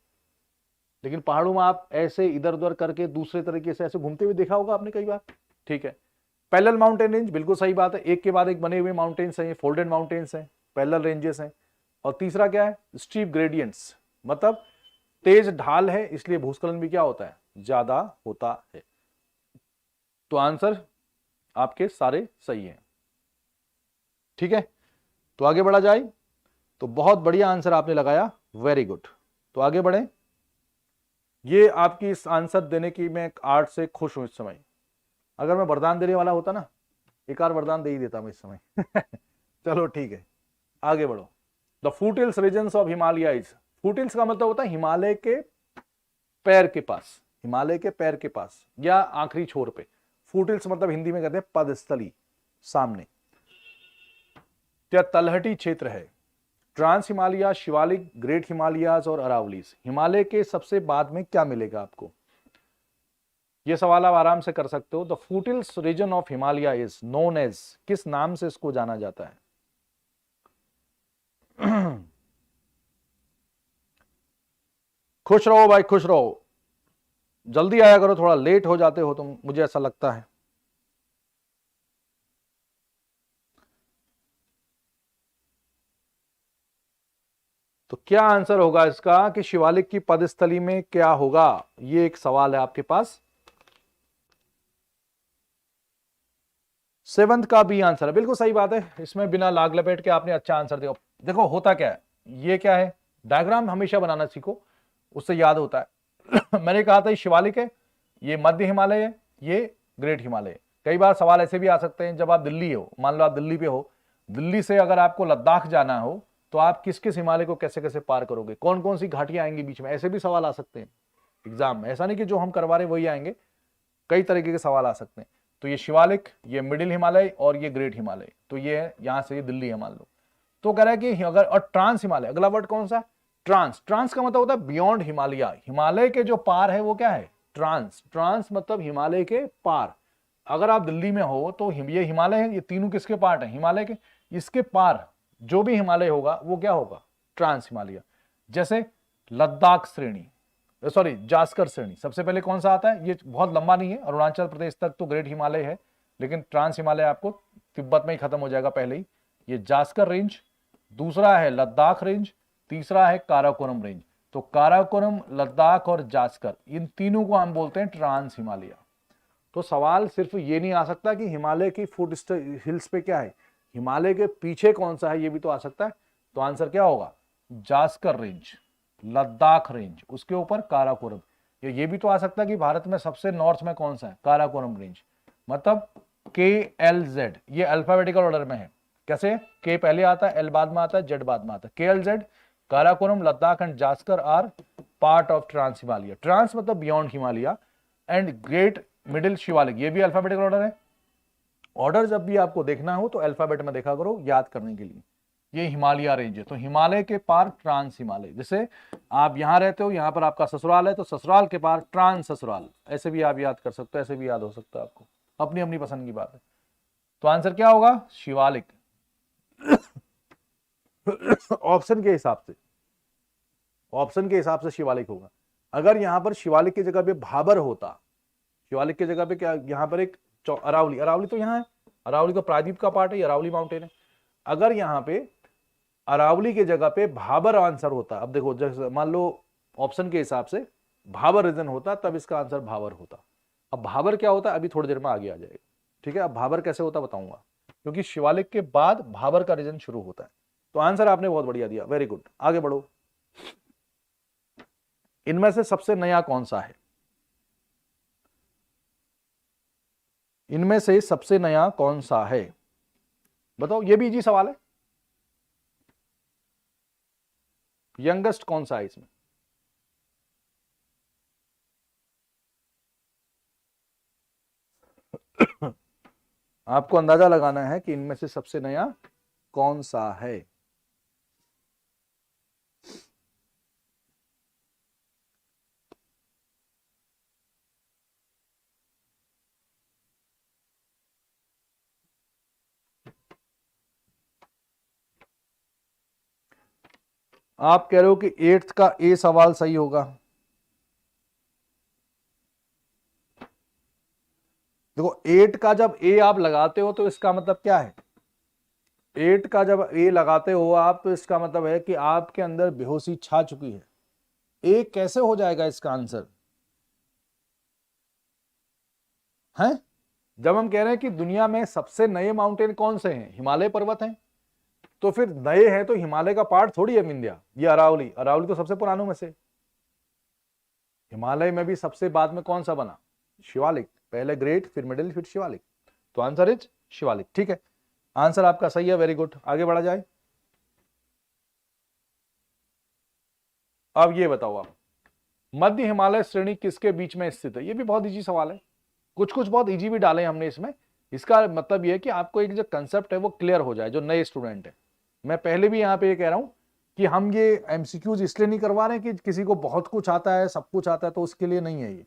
लेकिन पहाड़ों में आप ऐसे इधर उधर करके दूसरे तरीके से ऐसे घूमते हुए देखा होगा आपने कई बार, ठीक है। पैरेलल माउंटेन रेंज, बिल्कुल सही बात है, एक के बाद एक बने हुए माउंटेन्स हैं, फोल्डेड माउंटेन्स हैं, पैरेलल रेंजेस हैं। और तीसरा क्या है? स्टीप ग्रेडियंट्स, मतलब तेज ढाल है, इसलिए भूस्खलन भी क्या होता है? ज्यादा होता है। तो आंसर आपके सारे सही हैं, ठीक है। तो आगे बढ़ा जाए। तो बहुत बढ़िया आंसर आपने लगाया, वेरी गुड। तो आगे बढ़े। ये आपकी इस आंसर देने की मैं आर्ट से खुश हूं इस समय। अगर मैं वरदान देने वाला होता ना, एक आर वरदान दे ही देता मैं इस समय। चलो ठीक है, आगे बढ़ो। The foothills regions of Himalayas. Foothills का मतलब होता है हिमालय के पैर के पास, हिमालय के पैर के पास या आखिरी छोर पे। फुटहिल्स मतलब हिंदी में कहते हैं पदस्थली, सामने, क्या तलहटी क्षेत्र है। ट्रांस हिमालय, शिवालिक, ग्रेट हिमालयाज और अरावलीज। हिमालय के सबसे बाद में क्या मिलेगा आपको? ये सवाल आप आराम से कर सकते हो। The foothills region of Himalaya is known as, किस नाम से इसको जाना जाता है? खुश रहो भाई, खुश रहो, जल्दी आया करो, थोड़ा लेट हो जाते हो तुम, मुझे ऐसा लगता है। तो क्या आंसर होगा इसका कि शिवालिक की पदस्थली में क्या होगा? ये एक सवाल है आपके पास। सेवंथ का बी आंसर है, बिल्कुल सही बात है। इसमें बिना लाग लपेट के आपने अच्छा आंसर दिया। देखो होता क्या है, ये क्या है, डायग्राम हमेशा बनाना सीखो, उससे याद होता है। मैंने कहा था ये शिवालिक है, ये मध्य हिमालय है, ये ग्रेट हिमालय है। कई बार सवाल ऐसे भी आ सकते हैं, जब आप दिल्ली हो, मान लो आप दिल्ली पे हो, दिल्ली से अगर आपको लद्दाख जाना हो तो आप किस किस हिमालय को कैसे कैसे पार करोगे, कौन कौन सी घाटियां आएंगी बीच में, ऐसे भी सवाल आ सकते हैं एग्जाम में। ऐसा नहीं कि जो हम करवा रहे वही आएंगे, कई तरीके के सवाल आ सकते हैं। तो ये शिवालिक, ये मिडिल हिमालय और ये ग्रेट हिमालय, तो ये है यहां से ये दिल्ली है मान लो। तो कह रहा है कि अगर, और ट्रांस हिमालय, अगला वर्ड कौन सा है, ट्रांस। ट्रांस का मतलब होता है बियॉन्ड हिमालय, हिमालय के जो पार है वो क्या है, ट्रांस। ट्रांस मतलब हिमालय के पार। अगर आप दिल्ली में हो तो ये हिमालय है, ये तीनों किसके पार्ट है, हिमालय के। इसके पार जो भी हिमालय होगा वो क्या होगा, ट्रांस हिमालय। जैसे लद्दाख श्रेणी, सॉरी जास्कर श्रेणी, सबसे पहले कौन सा आता है, ये बहुत लंबा नहीं है, अरुणाचल प्रदेश तक तो ग्रेट हिमालय है, लेकिन ट्रांस हिमालय आपको तिब्बत में ही खत्म हो जाएगा पहले ही। ये जास्कर रेंज, दूसरा है लद्दाख रेंज, तीसरा है काराकोरम रेंज। तो काराकोरम, लद्दाख और जास्कर, इन तीनों को हम बोलते हैं ट्रांस हिमालय। तो सवाल सिर्फ ये नहीं आ सकता कि हिमालय की फुट हिल्स पे क्या है, हिमालय के पीछे कौन सा है, ये भी तो आ सकता है। तो आंसर क्या होगा, जास्कर रेंज, लद्दाख रेंज, उसके ऊपर काराकोरम। ये भी तो आ सकता है कि भारत में सबसे नॉर्थ में कौन सा है, काराकोरम रेंज। मतलब KLZ, ये अल्फाबेटिकल ऑर्डर में है। कैसे, के पहले आता है, एल बाद में आता है, जेड बाद में आता है। KLZ, Karakoram, Ladakh and Zanskar are part of trans Himalaya. Trans मतलब beyond Himalaya, and great, middle, Shivalik, ये भी अल्फाबेटिकल ऑर्डर है। ऑर्डर जब भी आपको देखना हो तो अल्फाबेट में देखा करो याद करने के लिए। ये हिमालय रेंज है, तो हिमालय के पार ट्रांस हिमालय। जैसे आप यहां रहते हो, यहां पर आपका ससुराल है, तो ससुराल के पार ट्रांस ससुराल, ऐसे भी आप याद कर सकते हो, ऐसे भी याद हो सकता है आपको, अपनी अपनी पसंद की बात है। तो आंसर क्या होगा, शिवालिक। ऑप्शन के हिसाब से, ऑप्शन के हिसाब से शिवालिक होगा। अगर यहां पर शिवालिक की जगह पे भाबर होता, शिवालिक की जगह पे क्या, यहां पर एक अरावली, अरावली तो यहां है, अरावली तो प्रायद्वीप का पार्ट है, अरावली माउंटेन है। अगर यहां पे अरावली की जगह पे भाबर आंसर होता, अब देखो जैसे मान लो ऑप्शन के हिसाब से भाबर रीजन होता, तब इसका आंसर भाबर होता। अब भाबर क्या होता है अभी थोड़ी देर में आगे आ जाएगा, ठीक है। अब भाबर कैसे होता बताऊंगा, क्योंकि शिवालिक के बाद भाबर का रीजन शुरू होता है। तो आंसर आपने बहुत बढ़िया दिया, वेरी गुड, आगे बढ़ो। इनमें से सबसे नया कौन सा है, इनमें से सबसे नया कौन सा है, बताओ। ये भी इजी सवाल है। यंगेस्ट कौन सा है इसमें, आपको अंदाजा लगाना है कि इनमें से सबसे नया कौन सा है। आप कह रहे हो कि 8th का ए सवाल सही होगा। देखो 8 का जब ए आप लगाते हो तो इसका मतलब क्या है, 8 का जब ए लगाते हो आप तो इसका मतलब है कि आपके अंदर बेहोशी छा चुकी है। ए कैसे हो जाएगा इसका आंसर है। जब हम कह रहे हैं कि दुनिया में सबसे नए माउंटेन कौन से हैं, हिमालय पर्वत हैं, तो फिर नए हैं तो हिमालय का पार्ट थोड़ी है विंध्या, ये अरावली, अरावली तो सबसे पुरानों में से। हिमालय में भी सबसे बाद में कौन सा बना, शिवालिक, पहले ग्रेट फिर मिडिल फिर शिवालिक। तो आंसर इज शिवालिक, ठीक है। आंसर आपका सही है, वेरी गुड, आगे बढ़ा जाए। अब ये बताओ आप, मध्य हिमालय श्रेणी किसके बीच में स्थित है। ये भी बहुत इजी सवाल है, कुछ कुछ बहुत इजी भी डाले हमने इसमें। इसका मतलब ये है कि आपको एक जो कंसेप्ट है वो क्लियर हो जाए, जो नए स्टूडेंट है। मैं पहले भी यहां पे ये कह रहा हूं कि हम ये एमसीक्यूज इसलिए नहीं करवा रहे कि किसी को बहुत कुछ आता है, सब कुछ आता है, तो उसके लिए नहीं है ये,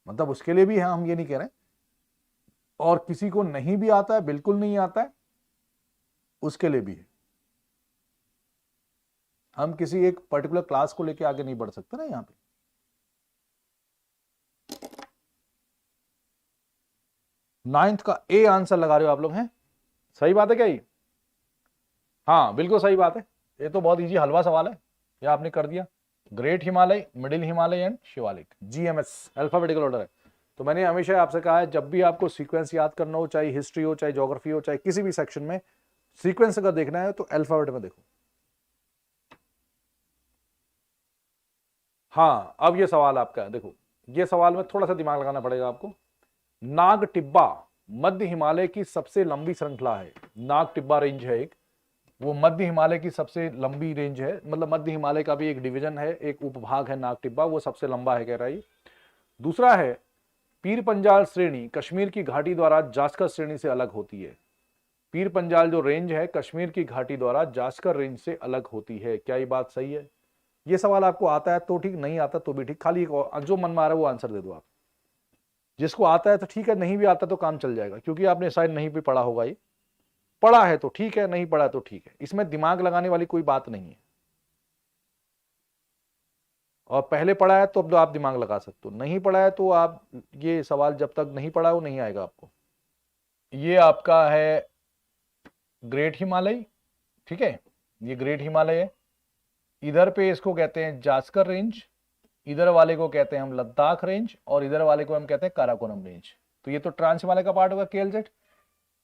मतलब उसके लिए भी है, हम ये नहीं कह रहे। और किसी को नहीं भी आता है, बिल्कुल नहीं आता है, उसके लिए भी है। हम किसी एक पर्टिकुलर क्लास को लेके आगे नहीं बढ़ सकते ना यहां पे। नाइन्थ का ए आंसर लगा रहे हो आप लोग हैं, सही बात है क्या ये, हाँ बिल्कुल सही बात है। ये तो बहुत इजी हलवा सवाल है, ये आपने कर दिया। Great Himalaya, middle Himalaya and Shivalik, GMS alphabetical order है। तो मैंने हमेशा आपसे कहा है, जब भी आपको सीक्वेंस याद करना हो, चाहे हिस्ट्री हो, चाहे ज्योग्राफी हो, चाहे किसी भी सेक्शन में सीक्वेंस अगर देखना है तो अल्फाबेट में देखो। हाँ, अब ये सवाल आपका है, देखो ये सवाल में थोड़ा सा दिमाग लगाना पड़ेगा आपको। नाग टिब्बा मध्य हिमालय की सबसे लंबी श्रृंखला है। नाग टिब्बा रेंज है एक, वो मध्य हिमालय की सबसे लंबी रेंज है, मतलब मध्य हिमालय का भी एक डिवीजन है, एक उपभाग है नाग टिब्बा, वो सबसे लंबा है कह रहा है। दूसरा है पीर पंजाल श्रेणी कश्मीर की घाटी द्वारा जास्कर श्रेणी से अलग होती है। पीर पंजाल जो रेंज है कश्मीर की घाटी द्वारा जास्कर रेंज से अलग होती है। क्या ये बात सही है? ये सवाल आपको आता है तो ठीक, नहीं आता तो भी ठीक, खाली जो मन में आ रहा है वो आंसर दे दो आप। जिसको आता है तो ठीक है, नहीं भी आता तो काम चल जाएगा, क्योंकि आपने शायद नहीं भी पढ़ा होगा। ये पढ़ा है तो ठीक है, नहीं पढ़ा तो ठीक है, इसमें दिमाग लगाने वाली कोई बात नहीं है। और पहले पढ़ा है तो अब तो आप दिमाग लगा सकते हो, नहीं पढ़ा है तो आप ये सवाल जब तक नहीं पढ़ा हो नहीं आएगा आपको। ये आपका है ग्रेट हिमालय, ठीक है, ये ग्रेट हिमालय है। इधर पे इसको कहते हैं जास्कर रेंज, इधर वाले को कहते हैं हम लद्दाख रेंज, और इधर वाले को हम कहते हैं काराकोरम रेंज। तो ये तो ट्रांस हिमालय का पार्ट होगा केएलजेड,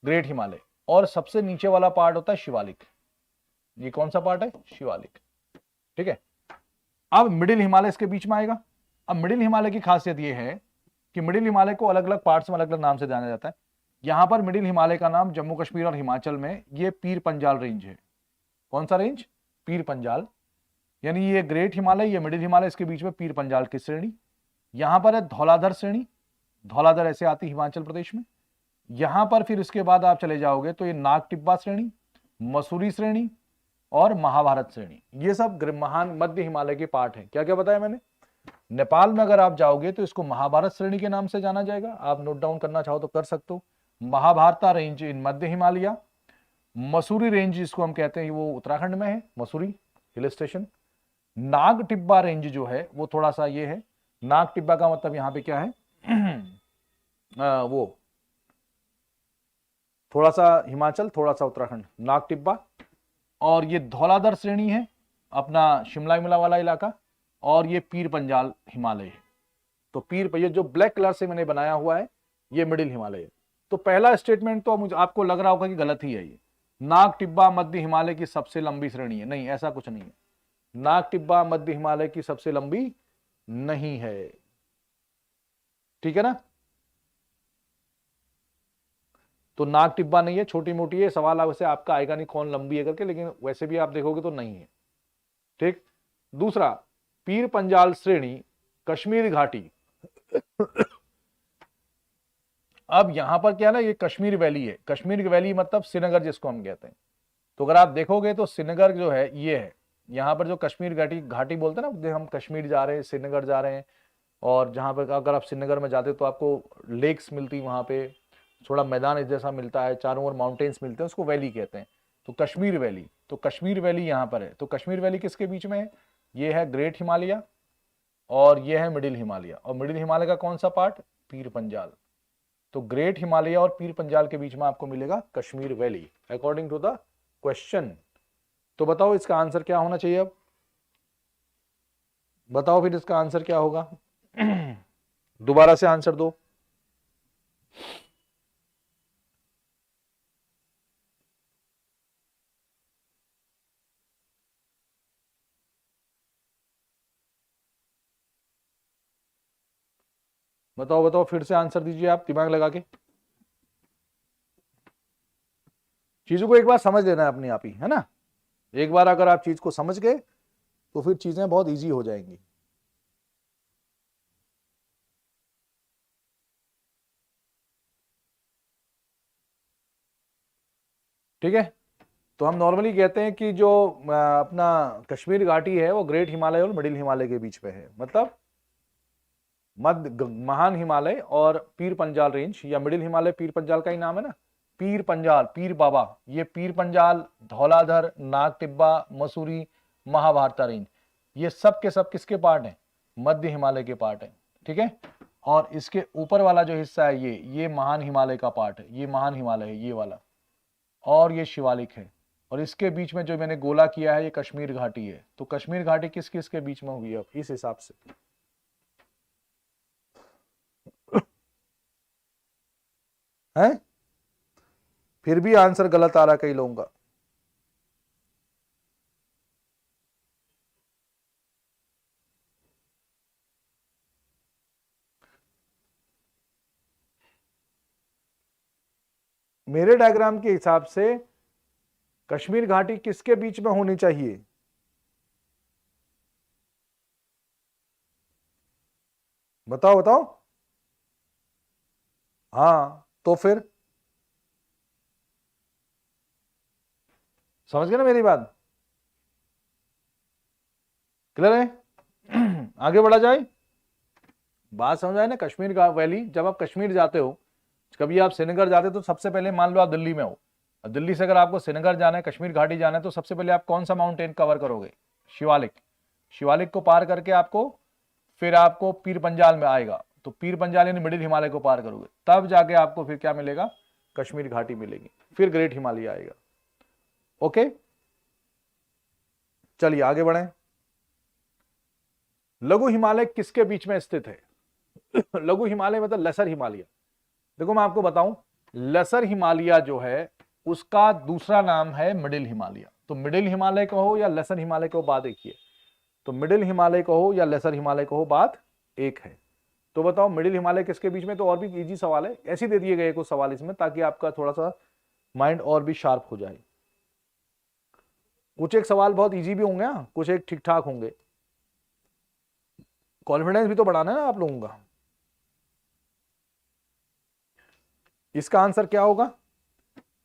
ग्रेट हिमालय। और सबसे नीचे वाला पार्ट होता है शिवालिक। ये कौन सा पार्ट है? शिवालिक, ठीक है। अब मिडिल हिमालय इसके बीच में आएगा। अब मिडिल हिमालय की खासियत ये है कि मिडिल हिमालय को अलग अलग पार्ट्स में अलग अलग नाम से जाना जाता है। यहां पर मिडिल हिमालय का नाम जम्मू कश्मीर और हिमाचल में ये पीर पंजाल रेंज है। कौन सा रेंज? पीर पंजाल। यानी ये ग्रेट हिमालय, ये मिडिल हिमालय, इसके बीच में पीर पंजाल की श्रेणी। यहां पर है धौलाधर श्रेणी, धौलाधर ऐसे आती हिमाचल प्रदेश में। यहां पर फिर इसके बाद आप चले जाओगे तो ये नाग टिब्बा श्रेणी, मसूरी श्रेणी और महाभारत श्रेणी, ये सब महान मध्य हिमालय के पार्ट हैं। क्या क्या बताया मैंने? नेपाल में अगर आप जाओगे तो इसको महाभारत श्रेणी के नाम से जाना जाएगा। आप नोट डाउन करना चाहो तो कर सकते हो। Mahabharata range in Madhya Himalaya, Mussoorie range जिसको हम कहते हैं वो उत्तराखंड में है, Mussoorie hill station. Nag Tibba range जो है वो थोड़ा सा ये है, नाग टिब्बा का मतलब यहां पे क्या है वो थोड़ा सा हिमाचल, थोड़ा सा उत्तराखंड, नाग टिब्बा। और ये धौलाधर श्रेणी है अपना शिमला विमला वाला इलाका, और ये पीर पंजाल हिमालय है। तो पीर, ये जो ब्लैक कलर से मैंने बनाया हुआ है ये मिडिल हिमालय है। तो पहला स्टेटमेंट तो मुझे आपको लग रहा होगा कि गलत ही है। ये नाग टिब्बा मध्य हिमालय की सबसे लंबी श्रेणी है, नहीं ऐसा कुछ नहीं है। नाग टिब्बा मध्य हिमालय की सबसे लंबी नहीं है, ठीक है ना। तो नाग टिब्बा नहीं है, छोटी मोटी है। सवाल वैसे आपका आएगा नहीं कौन लंबी है करके, लेकिन वैसे भी आप देखोगे तो नहीं है, ठीक। दूसरा, पीर पंजाल श्रेणी कश्मीर घाटी। अब यहां पर क्या ना, ये कश्मीर वैली है। कश्मीर वैली मतलब श्रीनगर जिसको हम कहते हैं। तो अगर आप देखोगे तो श्रीनगर जो है ये है, यहां पर जो कश्मीर घाटी घाटी बोलते हैं ना, हम कश्मीर जा रहे हैं, श्रीनगर जा रहे हैं, और जहां पर अगर आप श्रीनगर में जाते तो आपको लेक्स मिलती, वहां पे थोड़ा मैदान जैसा मिलता है, चारों ओर माउंटेन्स मिलते हैं, उसको वैली कहते हैं। तो कश्मीर वैली, तो कश्मीर वैली यहां पर है। तो कश्मीर वैली किसके बीच में है? ये है ग्रेट हिमालय और ये है मिडिल हिमालय। और मिडिल हिमालय का कौन सा पार्ट? पीर पंजाल। तो ग्रेट हिमालय और पीर पंजाल के बीच में आपको मिलेगा Kashmir valley, according to the question. तो बताओ इसका आंसर क्या होना चाहिए? अब बताओ फिर इसका आंसर क्या होगा? दोबारा से आंसर दो। बताओ बताओ, फिर से आंसर दीजिए आप दिमाग लगा के। चीजों को एक बार समझ लेना है अपने आप ही, है ना। एक बार अगर आप चीज को समझ गए तो फिर चीजें बहुत इजी हो जाएंगी। ठीक है। तो हम नॉर्मली कहते हैं कि जो अपना कश्मीर घाटी है वो ग्रेट हिमालय और मिडिल हिमालय के बीच में है। मतलब मध्य महान हिमालय और पीर पंजाल रेंज, या मिडिल हिमालय पीर पंजाल का ही नाम है ना, पीर पंजाल, पीर बाबा। ये पीर पंजाल, धौलाधर, नाग टिब्बा, मसूरी, महाभारता रेंज, ये सब के सब किसके पार्ट हैं? मध्य हिमालय के पार्ट है, ठीक है। और इसके ऊपर वाला जो हिस्सा है ये महान हिमालय का पार्ट है, ये महान हिमालय है ये वाला, और ये शिवालिक है। और इसके बीच में जो मैंने गोला किया है ये कश्मीर घाटी है। तो कश्मीर घाटी किस किस के बीच में हुई है अब इस हिसाब से? है, फिर भी आंसर गलत आ रहा कई लोगों का। मेरे डायग्राम के हिसाब से कश्मीर घाटी किसके बीच में होनी चाहिए? बताओ बताओ। हाँ तो फिर समझ गए ना मेरी बात? क्लियर है? आगे बढ़ा जाए, बात समझ आए ना? कश्मीर का वैली, जब आप कश्मीर जाते हो, कभी आप श्रीनगर जाते हो तो सबसे पहले मान लो आप दिल्ली में हो, दिल्ली से अगर आपको श्रीनगर जाना है, कश्मीर घाटी जाना है, तो सबसे पहले आप कौन सा माउंटेन कवर करोगे? शिवालिक। शिवालिक को पार करके आपको फिर आपको पीर पंजाल में आएगा, तो पीर पंजाल यानी मिडिल हिमालय को पार करोगे, तब जाके आपको फिर क्या मिलेगा? कश्मीर घाटी मिलेगी, फिर ग्रेट हिमालय आएगा। ओके, चलिए आगे बढ़े। लघु हिमालय किसके बीच में स्थित है? लघु हिमालय मतलब लेसर हिमालय। देखो मैं आपको बताऊं, लेसर हिमालय जो है उसका दूसरा नाम है मिडिल हिमालय। तो मिडिल हिमालय कहो या लेसर हिमालय कहो, बात एक ही है। तो मिडिल हिमालय कहो या लेसर हिमालय कहो, बात एक है। तो बताओ मिडिल हिमालय किसके बीच में? तो और भी इजी सवाल है, ऐसे दे दिए गए कुछ सवाल इसमें ताकि आपका थोड़ा सा माइंड और भी शार्प हो जाए। कुछ एक सवाल बहुत इजी भी होंगे, कुछ एक ठीक ठाक होंगे। कॉन्फिडेंस भी तो बढ़ाना है ना आप लोगों का। इसका आंसर क्या होगा?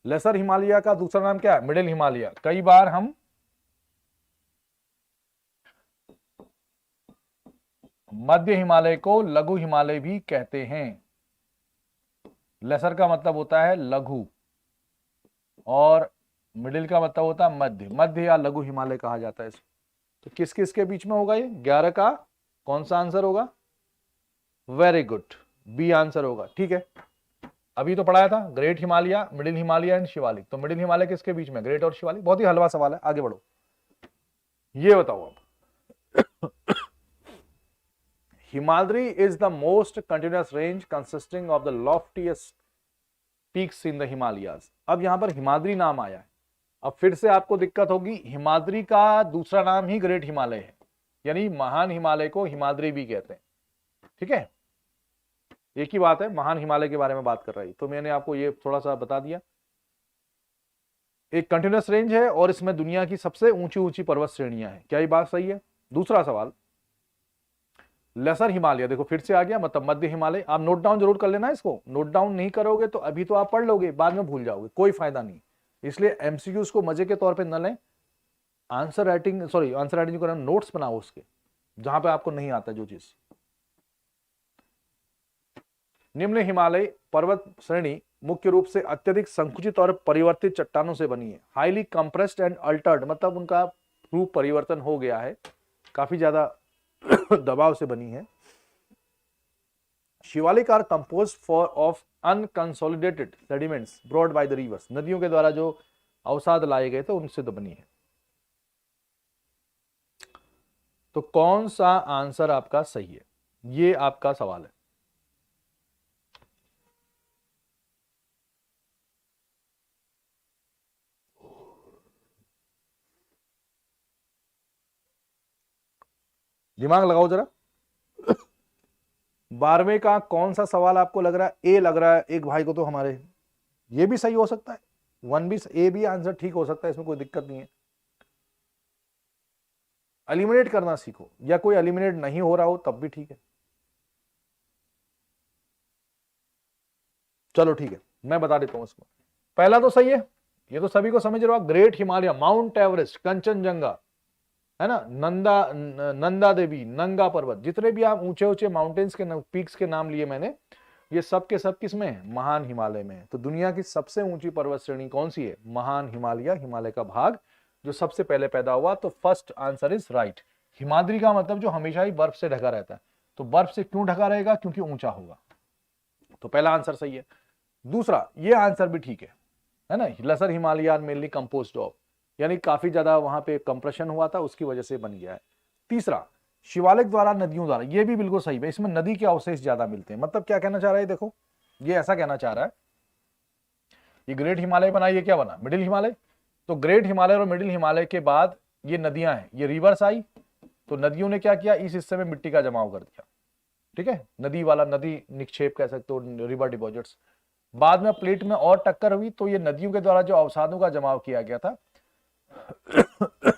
लेसर हिमालय का दूसरा नाम क्या है? मिडिल हिमालय। कई बार हम मध्य हिमालय को लघु हिमालय भी कहते हैं। लेसर का मतलब होता है लघु और मिडिल का मतलब होता है मध्य। मध्य या लघु हिमालय कहा जाता है इसको। तो किस किस के बीच में होगा ये? 11 का कौन सा आंसर होगा? वेरी गुड, बी आंसर होगा। ठीक है, अभी तो पढ़ाया था great Himalaya, middle Himalaya and Shivalik. तो मिडिल हिमालय किसके बीच में? ग्रेट और शिवालिक। बहुत ही हलवा सवाल है, आगे बढ़ो। ये बताओ आप, Himadri is the most continuous range consisting of the loftiest peaks in the Himalayas. अब यहां पर हिमाद्री नाम आया है, अब फिर से आपको दिक्कत होगी। हिमाद्री का दूसरा नाम ही ग्रेट हिमालय है, यानी महान हिमालय को हिमाद्री भी कहते हैं। ठीक है, एक ही बात है, महान हिमालय के बारे में बात कर रही। तो मैंने आपको ये थोड़ा सा बता दिया। एक कंटिन्यूअस रेंज है और इसमें दुनिया की सबसे ऊंची ऊंची पर्वत श्रेणियां हैं। क्या ये बात सही है? दूसरा सवाल, लेसर हिमालय देखो फिर से आ गया, मतलब मध्य हिमालय। आप नोट डाउन जरूर कर लेना इसको, नोट डाउन नहीं करोगे तो अभी तो आप पढ़ लोगे, बाद में भूल जाओगे, कोई फायदा नहीं। इसलिए एमसीक्यूज को मजे के तौर पे न लें, आंसर राइटिंग को नोट्स बनाओ उसके, जहां पे आपको नहीं आता जो चीज। निम्न हिमालय पर्वत श्रेणी मुख्य रूप से अत्यधिक संकुचित और परिवर्तित चट्टानों से बनी है। हाईली कंप्रेस्ड एंड अल्टर्ड, मतलब उनका रूप परिवर्तन हो गया है, काफी ज्यादा दबाव से बनी है। Shivalik are compose for of unconsolidated sediments brought by the rivers, नदियों के द्वारा जो अवसाद लाए गए थे उनसे तो बनी है। तो कौन सा आंसर आपका सही है, ये आपका सवाल है। दिमाग लगाओ जरा। 12वें का कौन सा सवाल आपको लग रहा है ए लग रहा है? एक भाई को तो हमारे ये भी सही हो सकता है, वन भी ए भी आंसर ठीक हो सकता है, इसमें कोई दिक्कत नहीं है। एलिमिनेट करना सीखो, या कोई एलिमिनेट नहीं हो रहा हो तब भी ठीक है। चलो ठीक है, मैं बता देता हूं इसको। पहला तो सही है, ये तो सभी को समझ रहे हो। Great Himalaya, mount Everest, Kanchenjunga, है ना, नंदा देवी, नंगा पर्वत, जितने भी आप ऊंचे ऊंचे माउंटेन्स के पीक्स के नाम लिए मैंने, ये सब के सब किस में है? महान हिमालय में है। तो दुनिया की सबसे ऊंची पर्वत श्रेणी कौन सी है? महान हिमालय, हिमालय का भाग जो सबसे पहले पैदा हुआ। तो first answer is right. Himadri का मतलब जो हमेशा ही बर्फ से ढका रहता है, तो बर्फ से क्यों ढका रहेगा? क्योंकि ऊंचा होगा। तो पहला आंसर सही है। दूसरा, ये आंसर भी ठीक है ना, lesser Himalaya are mainly composed of, यानी काफी ज्यादा वहां पे कंप्रेशन हुआ था, उसकी वजह से बन गया है। तीसरा, शिवालिक द्वारा, नदियों द्वारा, ये भी बिल्कुल सही है। इसमें नदी के अवशेष ज्यादा मिलते हैं। मतलब क्या कहना चाह रहा है देखो, ये ऐसा कहना चाह रहा है ये ग्रेट हिमालय बना, ये क्या बना, मिडिल हिमालय। तो ग्रेट हिमालय और मिडिल हिमालय के बाद ये नदियां हैं, ये रिवर्स आई, तो नदियों ने क्या किया, इस हिस्से में मिट्टी का जमाव कर दिया, ठीक है, नदी वाला, नदी निक्षेप कह सकते हो, रिवर डिपॉजिट्स। बाद में प्लेट में और टक्कर हुई, तो ये नदियों के द्वारा जो अवसादों का जमाव किया गया था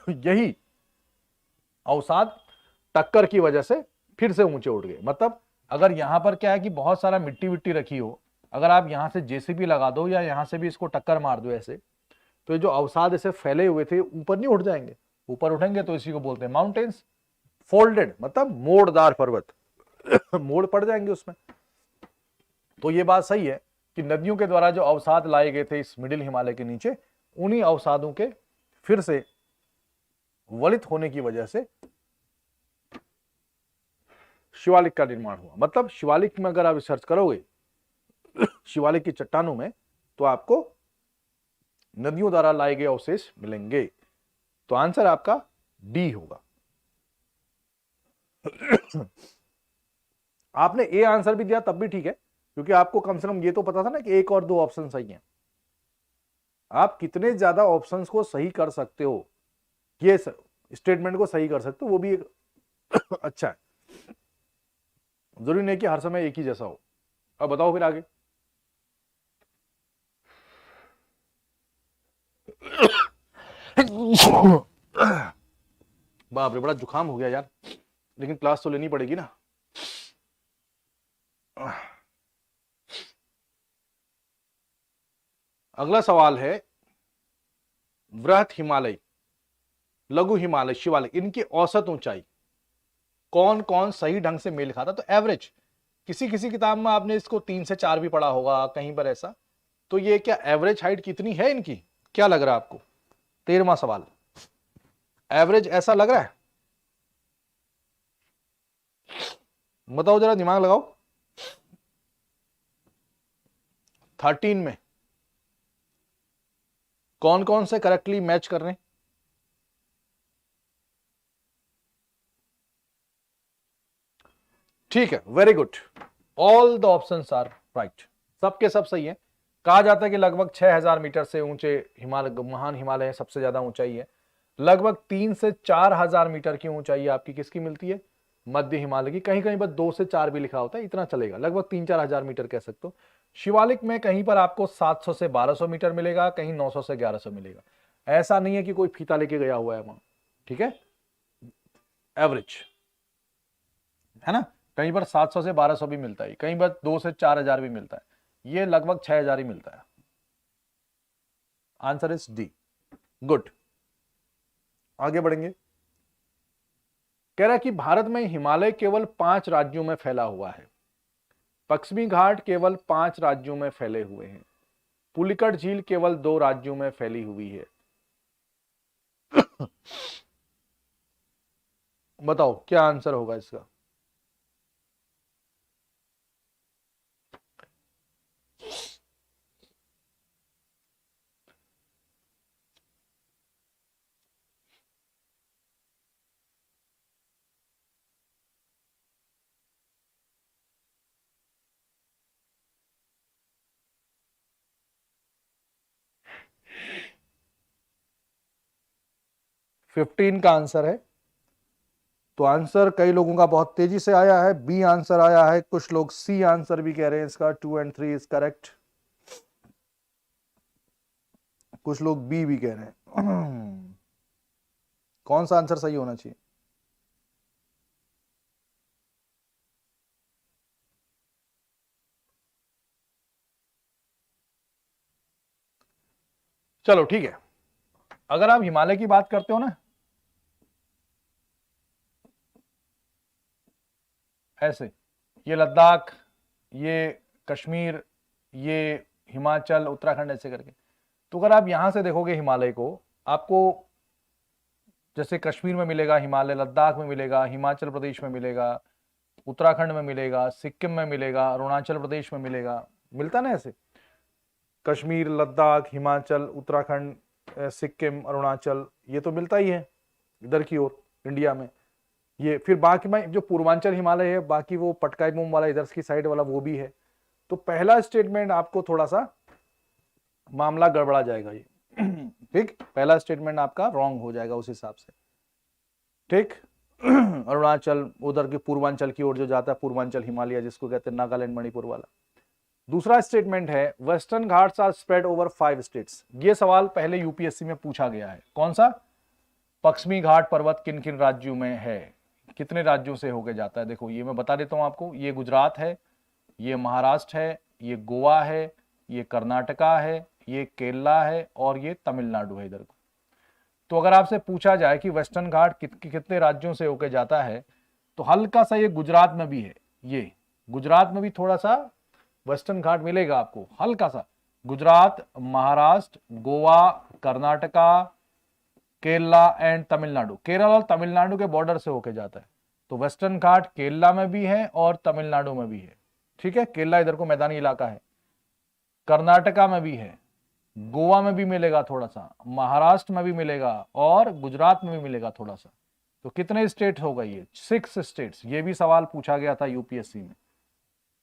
यही अवसाद टक्कर की वजह से फिर से ऊंचे उठ गए। मतलब अगर यहां पर क्या है कि बहुत सारा मिट्टी विट्टी रखी हो, अगर आप यहां से जेसीबी लगा दो या यहां से भी इसको टक्कर मार दो ऐसे, तो ये जो अवसाद ऐसे फैले हुए थे ऊपर नहीं उठ जाएंगे, ऊपर उठेंगे तो इसी को बोलते हैं माउंटेन्स। फोल्डेड मतलब मोड़दार पर्वत मोड़ पड़ जाएंगे उसमें। तो ये बात सही है कि नदियों के द्वारा जो अवसाद लाए गए थे इस मिडिल हिमालय के नीचे, उन्हीं अवसादों के फिर से वलित होने की वजह से शिवालिक का निर्माण हुआ। मतलब शिवालिक में अगर आप रिसर्च करोगे शिवालिक की चट्टानों में, तो आपको नदियों द्वारा लाए गए अवशेष मिलेंगे। तो आंसर आपका डी होगा। आपने ए आंसर भी दिया तब भी ठीक है, क्योंकि आपको कम से कम ये तो पता था ना कि एक और दो ऑप्शन सही हैं। आप कितने ज्यादा ऑप्शंस को सही कर सकते हो, ये स्टेटमेंट को सही कर सकते हो, वो भी एक अच्छा है। जरूरी नहीं कि हर समय एक ही जैसा हो। अब बताओ फिर आगे। बाप रे, बड़ा जुकाम हो गया यार, लेकिन क्लास तो लेनी पड़ेगी ना। अगला सवाल है, वृहत हिमालय, लघु हिमालय, शिवालिक, इनकी औसत ऊंचाई कौन कौन सही ढंग से मेल खाता। तो एवरेज, किसी किसी किताब में आपने इसको 3 से 4 भी पढ़ा होगा कहीं पर ऐसा। तो ये क्या एवरेज हाइट कितनी है इनकी, क्या लग रहा है आपको। 13वां सवाल, एवरेज ऐसा लग रहा है, बताओ जरा, दिमाग लगाओ। 13 में कौन कौन से करेक्टली मैच कर रहे हैं। ठीक है, very good, all the options are right, सबके सब सही है। कहा जाता है कि लगभग 6000 मीटर से ऊंचे हिमालय, महान हिमालय है, सबसे ज्यादा ऊंचाई है। लगभग 3 से 4000 मीटर की ऊंचाई आपकी किसकी मिलती है, मध्य हिमालय की। कहीं कहीं पर 2 से 4 भी लिखा होता है, इतना चलेगा, लगभग 3-4 हजार मीटर कह सकते हो। शिवालिक में कहीं पर आपको 700 से 1200 मीटर मिलेगा, कहीं 900 से 1100 मिलेगा। ऐसा नहीं है कि कोई फीता लेके गया हुआ है वहां, ठीक है, एवरेज है ना। कहीं पर 700 से 1200 भी मिलता है, कहीं पर 2 से 4000 भी मिलता है, ये लगभग 6000 ही मिलता है। Answer is D, good. आगे बढ़ेंगे। कह रहा है कि भारत में हिमालय केवल 5 राज्यों में फैला हुआ है। पश्चिमी घाट केवल 5 राज्यों में फैले हुए हैं। पुलिकट झील केवल 2 राज्यों में फैली हुई है। बताओ क्या आंसर होगा इसका। फिफ्टीन का आंसर है। तो आंसर कई लोगों का बहुत तेजी से आया है, बी आंसर आया है। कुछ लोग सी आंसर भी कह रहे हैं इसका, 2 और 3 इज करेक्ट। कुछ लोग बी भी कह रहे हैं। कौन सा आंसर सही होना चाहिए। चलो ठीक है, अगर आप हिमालय की बात करते हो ना, ऐसे, ये लद्दाख, ये कश्मीर, ये हिमाचल, उत्तराखंड, ऐसे करके, तो अगर आप यहां से देखोगे हिमालय को, आपको जैसे कश्मीर में मिलेगा हिमालय, लद्दाख में मिलेगा, हिमाचल प्रदेश में मिलेगा, उत्तराखंड में मिलेगा, सिक्किम में मिलेगा, अरुणाचल प्रदेश में मिलेगा, मिलता ना ऐसे, कश्मीर, लद्दाख, हिमाचल, उत्तराखंड, सिक्किम, अरुणाचल, ये तो मिलता ही है इधर की ओर इंडिया में। ये फिर बाकी में जो पूर्वांचल हिमालय है, बाकी वो पटकाई बूम वाला इधर की साइड वाला वो भी है। तो पहला स्टेटमेंट आपको थोड़ा सा मामला गड़बड़ा जाएगा ये। ठीक, पहला स्टेटमेंट आपका रॉन्ग हो जाएगा उस हिसाब से। ठीक, अरुणाचल उधर की पूर्वांचल की ओर जो जाता है, पूर्वांचल हिमालय जिसको कहते हैं, नागालैंड मणिपुर वाला। दूसरा स्टेटमेंट है Western Ghats are spread over 5 states. ये सवाल पहले यूपीएससी में पूछा गया है। कौन सा? पश्चिमी घाट पर्वत किन किन राज्यों में है, कितने राज्यों से होके जाता है। देखो ये मैं बता देता हूं आपको, ये गुजरात है, ये महाराष्ट्र है, ये गोवा है, ये कर्नाटका है, ये केरला है और ये तमिलनाडु है इधर को। तो अगर आपसे पूछा जाए कि वेस्टर्न घाट कितने राज्यों से होके जाता है, तो हल्का सा ये गुजरात में भी है, ये गुजरात में भी थोड़ा सा वेस्टर्न घाट मिलेगा आपको, हल्का सा। गुजरात, महाराष्ट्र, गोवा, कर्नाटका, केरला एंड तमिलनाडु। केरल और तमिलनाडु के बॉर्डर से होके जाता है। तो वेस्टर्न घाट केरला में भी है और तमिलनाडु में भी है। ठीक है, केरला इधर को मैदानी इलाका है, कर्नाटका में भी है, गोवा में भी मिलेगा थोड़ा सा, महाराष्ट्र में भी मिलेगा और गुजरात में भी मिलेगा थोड़ा सा। तो कितने स्टेट हो गए ये? 6 स्टेट्स। ये भी सवाल पूछा गया था यूपीएससी में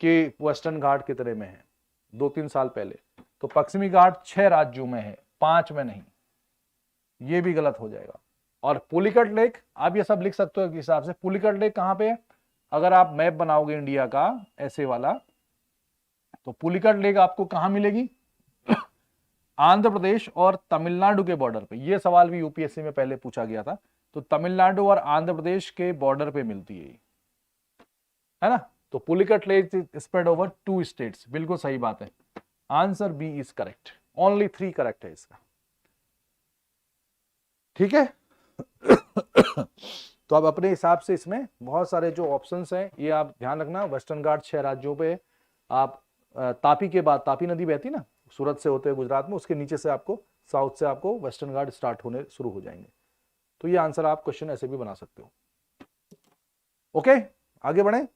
कि वेस्टर्न घाट कितने में है 2-3 साल पहले। तो पश्चिमी घाट 6 राज्यों में है, 5 में नहीं। ये भी गलत हो जाएगा। और पुलिकट लेक, आप ये सब लिख सकते हो एक हिसाब से। पुलिकट लेक कहां पे है? अगर आप मैप बनाओगे इंडिया का ऐसे वाला, तो पुलिकट लेक आपको कहां मिलेगी? आंध्र प्रदेश और तमिलनाडु के बॉर्डर पे। ये सवाल भी यूपीएससी में पहले पूछा गया था। तो तमिलनाडु और आंध्र प्रदेश के बॉर्डर पे मिलती है ना। तो Pulicat lake spread over 2 states. बिल्कुल सही बात है, answer B is correct. Only 3 correct है इसका। ठीक है। तो अब अपने हिसाब से इसमें बहुत सारे जो ऑप्शंस हैं ये आप ध्यान रखना। वेस्टर्न घाट 6 राज्यों पे। आप तापी के बाद, तापी नदी बहती ना सूरत से होते हुए गुजरात में, उसके नीचे से आपको साउथ से आपको वेस्टर्न घाट स्टार्ट होने शुरू हो जाएंगे। तो ये आंसर आप क्वेश्चन ऐसे भी बना सकते हो। ओके, आगे बढ़े।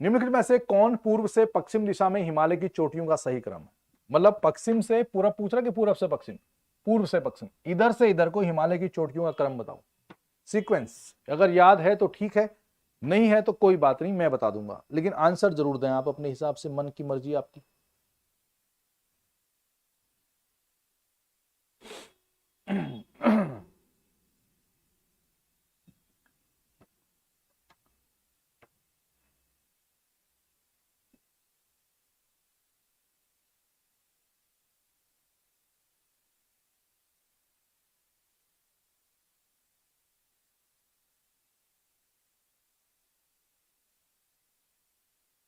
निम्नलिखित में से कौन पूर्व से पश्चिम दिशा में हिमालय की चोटियों का सही क्रम है? मतलब पश्चिम से पूरब पूछ रहा कि पूरब से पश्चिम? पूर्व से पश्चिम, इधर से इधर को हिमालय की चोटियों का क्रम बताओ, सीक्वेंस। अगर याद है तो ठीक है, नहीं है तो कोई बात नहीं, मैं बता दूंगा, लेकिन आंसर जरूर दें आप अपने हिसाब से। मन की मर्जी आपकी।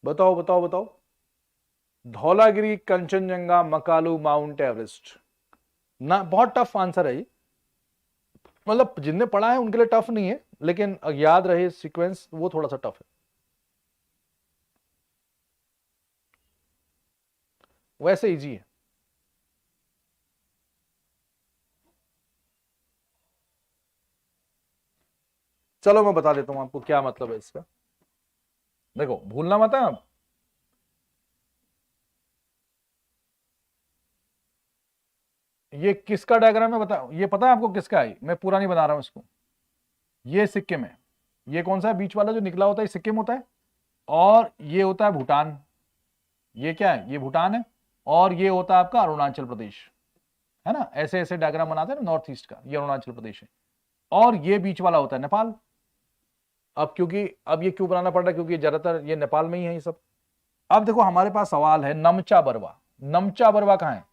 बताओ बताओ बताओ। Dhaulagiri, Kanchenjunga, Makalu, mount Everest. ना बहुत टफ आंसर है ये, मतलब जिनने पढ़ा है उनके लिए टफ नहीं है, लेकिन याद रहे सीक्वेंस वो थोड़ा सा टफ है। वैसे इजी है। चलो मैं बता देता हूं आपको क्या मतलब है इसका। देखो भूलना मत है आप। ये किसका डायग्राम है बता, ये पता है आपको किसका है? मैं पूरा नहीं बना रहा हूं इसको। ये सिक्किम है। ये कौन सा है? बीच वाला जो निकला होता है सिक्किम होता है, और ये होता है भूटान। ये क्या है? ये भूटान है। और ये होता है आपका अरुणाचल प्रदेश, है ना। ऐसे ऐसे डायग्राम बनाते हैं ना नॉर्थ ईस्ट का, ये अरुणाचल प्रदेश है। और ये बीच वाला होता है नेपाल। अब क्योंकि अब ये क्यों बनाना पड़ रहा है? क्योंकि ज्यादातर ये नेपाल में ही है ये सब। अब देखो हमारे पास सवाल है नमचा बरवा। नमचा बरवा कहां है?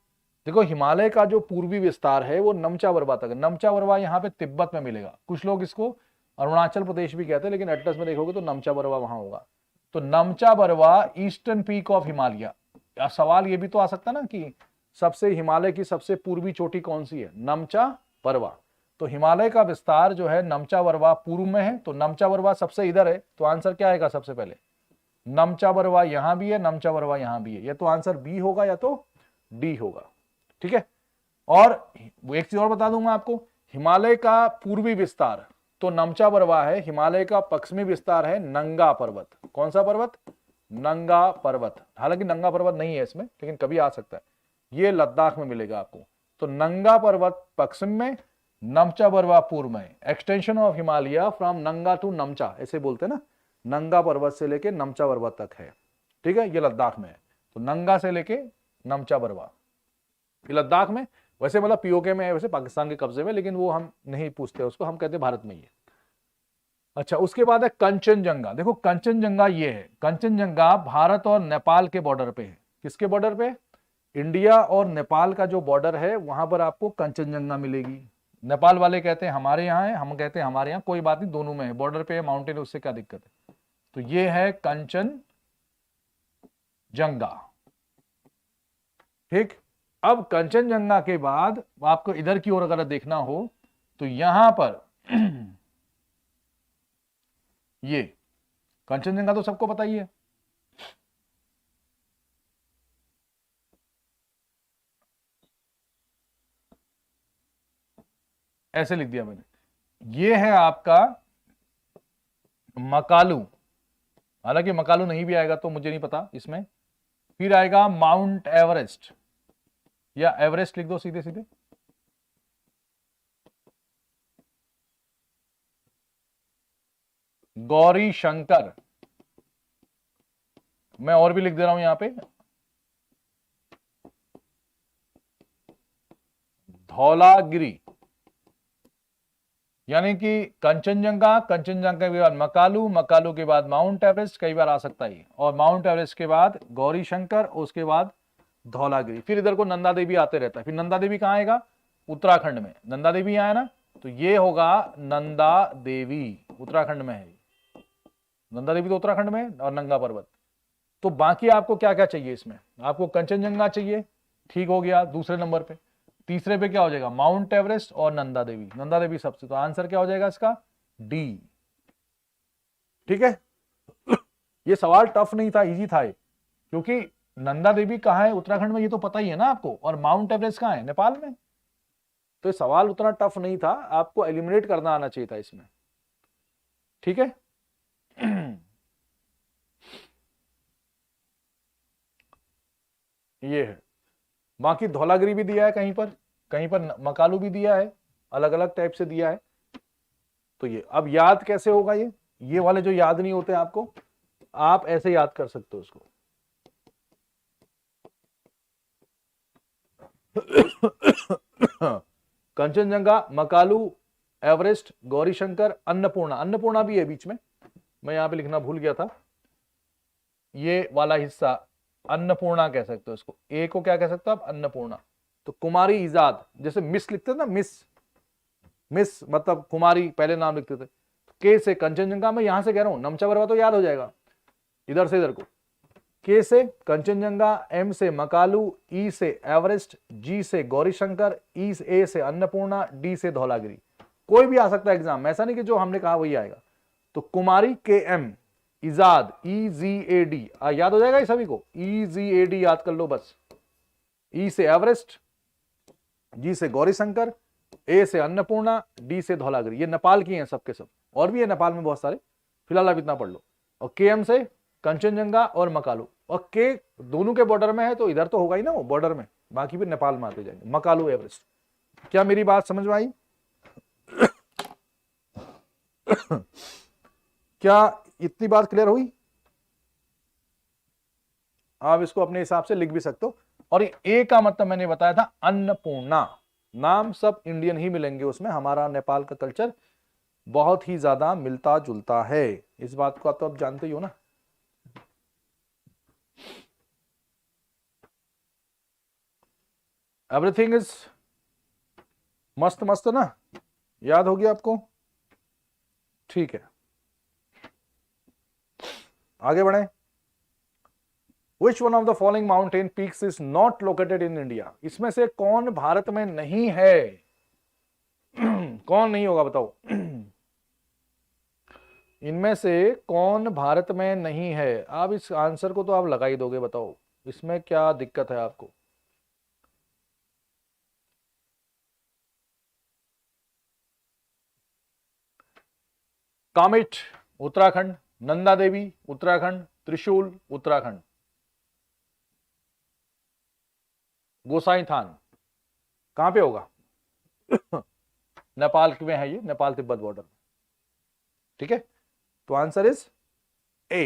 देखो हिमालय का जो पूर्वी विस्तार है वो नमचा बरवा तक है। नमचा बरवा यहाँ पे तिब्बत में मिलेगा। कुछ लोग इसको अरुणाचल प्रदेश भी कहते हैं, लेकिन एटलस में देखोगे तो नमचा बरवा वहां होगा। तो Namcha Barwa eastern peak of Himalaya. सवाल ये भी तो आ सकता ना कि सबसे हिमालय की सबसे पूर्वी चोटी कौन सी है? नमचा बरवा। तो हिमालय का विस्तार जो है नमचा बरवा पूर्व में है, तो नमचा बरवा सबसे इधर है। तो आंसर क्या आएगा? सबसे पहले नमचा बरवा यहां भी है, नमचा बरवा यहां भी है। ये तो आंसर बी होगा या तो डी होगा। ठीक है। और एक चीज और बता दूं मैं आपको, हिमालय का पूर्वी विस्तार तो नमचा बरवा है, हिमालय का पश्चिमी विस्तार है नंगा पर्वत। कौन सा पर्वत? नंगा पर्वत। हालांकि नंगा पर्वत नहीं है इसमें, लेकिन कभी आ सकता है। ये लद्दाख में मिलेगा आपको। तो नंगा पर्वत पश्चिम में, नमचा बरवा पूर्व में। एक्सटेंशन ऑफ हिमालय फ्रॉम नंगा टू नमचा, ऐसे बोलते हैं ना। नंगा पर्वत से लेके नमचा पर्वत तक है। ठीक है, ये लद्दाख में है। तो नंगा से लेके नमचा बरवा, लद्दाख में। वैसे मतलब पीओके में है, वैसे पाकिस्तान के कब्जे में, लेकिन वो हम नहीं पूछते उसको, हम कहते हैं भारत में ही है। अच्छा, उसके बाद है कंचनजंगा। देखो कंचनजंगा ये है, कंचनजंगा भारत और नेपाल के बॉर्डर पे है। किसके बॉर्डर पे? इंडिया और नेपाल का जो बॉर्डर है वहां पर आपको कंचनजंगा मिलेगी। नेपाल वाले कहते हैं हमारे यहाँ है, हम कहते हैं हमारे यहाँ, कोई बात नहीं, दोनों में है, बॉर्डर पे है, माउंटेन, उससे क्या दिक्कत है। तो ये है कंचनजंगा। ठीक, अब कंचनजंगा के बाद आपको इधर की ओर अगर देखना हो तो यहां पर ये कंचनजंगा तो सबको पता ही है। ऐसे लिख दिया मैंने, ये है आपका मकालू। हालांकि मकालू नहीं भी आएगा तो मुझे नहीं पता इसमें। फिर आएगा माउंट एवरेस्ट, या एवरेस्ट लिख दो सीधे सीधे। गौरी शंकर, मैं और भी लिख दे रहा हूं यहां पे, धौलागिरी। यानी कि कंचनजंगा, कंचनजंगा के बाद मकालू, मकालू के बाद माउंट एवरेस्ट, कई बार आ सकता है, और माउंट एवरेस्ट के बाद गौरी शंकर, उसके बाद धौलागिरी। फिर इधर को नंदा देवी आते रहता है। फिर नंदा देवी कहाँ आएगा? उत्तराखंड में। नंदा देवी आया ना, तो ये होगा नंदा देवी, उत्तराखंड में है। नंदा देवी तो उत्तराखंड में है, और नंगा पर्वत। तो बाकी आपको क्या क्या चाहिए इसमें? आपको कंचनजंगा चाहिए, ठीक हो गया दूसरे नंबर पे। तीसरे पे क्या हो जाएगा? माउंट एवरेस्ट और नंदा देवी। नंदा देवी सबसे, तो आंसर क्या हो जाएगा इसका? डी। ठीक है, ये सवाल टफ नहीं था, इजी था ये, क्योंकि नंदा देवी कहाँ है? उत्तराखंड में, ये तो पता ही है ना आपको, और माउंट एवरेस्ट कहाँ है? नेपाल में। तो ये सवाल उतना टफ नहीं था, आपको एलिमिनेट करना आना चाहिए था इसमें। ठीक है ये है। बाकी धौलागिरी भी दिया है कहीं पर, कहीं पर मकालू भी दिया है, अलग अलग टाइप से दिया है। तो ये अब याद कैसे होगा? ये वाले जो याद नहीं होते आपको, आप ऐसे याद कर सकते हो उसको। कंचनजंगा, मकालू, एवरेस्ट, गौरीशंकर, अन्नपूर्णा। अन्नपूर्णा भी है बीच में, मैं यहां पे लिखना भूल गया था। ये वाला हिस्सा अन्नपूर्णा कह सकते हो इसको। ए को क्या कह सकते हो आप? अन्नपूर्णा। तो कुमारी इजाद, जैसे मिस लिखते थे ना, मिस, मिस मतलब कुमारी पहले नाम लिखते थे। के से कंचनजंगा, मैं यहां से कह रहा हूं, नमचा बरवा तो याद हो जाएगा, इधर से इधर को। के से कंचनजंगा, एम से मकालू, ई से एवरेस्ट, जी से गौरीशंकर, ई ए से अन्नपूर्णा, डी से धौलागिरी। कोई भी आ सकता है एग्जाम में, ऐसा नहीं कि जो हमने कहा वही आएगा। तो कुमारी के एम, इजाद EZAD, याद हो जाएगा ये सभी को, EZAD याद कर लो बस। ई से एवरेस्ट, जी से गौरीशंकर, ए से अन्नपूर्णा, डी से धौलागिरी। ये नेपाल की हैं सबके सब, और भी है नेपाल में बहुत सारे, फिलहाल आप इतना पढ़ लो। और KM से कंचनजंगा और मकालू, और के दोनों के बॉर्डर में है तो इधर तो होगा ही ना वो बॉर्डर में, बाकी भी नेपाल में आते जाएंगे। मकालू, एवरेस्ट। क्या मेरी बात समझ में आई? क्या इतनी बात क्लियर हुई? आप इसको अपने हिसाब से लिख भी सकते हो। और ए का मतलब मैंने बताया था अन्नपूर्णा। नाम सब इंडियन ही मिलेंगे उसमें, हमारा नेपाल का कल्चर बहुत ही ज्यादा मिलता जुलता है, इस बात को तो आप जानते ही हो ना। एवरीथिंग इज मस्त मस्त ना, याद होगी आपको? ठीक है, आगे बढ़े। Which one of the following mountain peaks is not located in India? इसमें से कौन भारत में नहीं है? कौन नहीं होगा बताओ? इनमें से कौन भारत में नहीं है? आप इस आंसर को तो आप लगा ही दोगे, बताओ इसमें क्या दिक्कत है आपको? कामेट उत्तराखंड, नंदा देवी उत्तराखंड, त्रिशूल उत्तराखंड, गोसाई थान कहां पे होगा? नेपाल में है ये, नेपाल तिब्बत बॉर्डर। ठीक है, तो आंसर इज ए।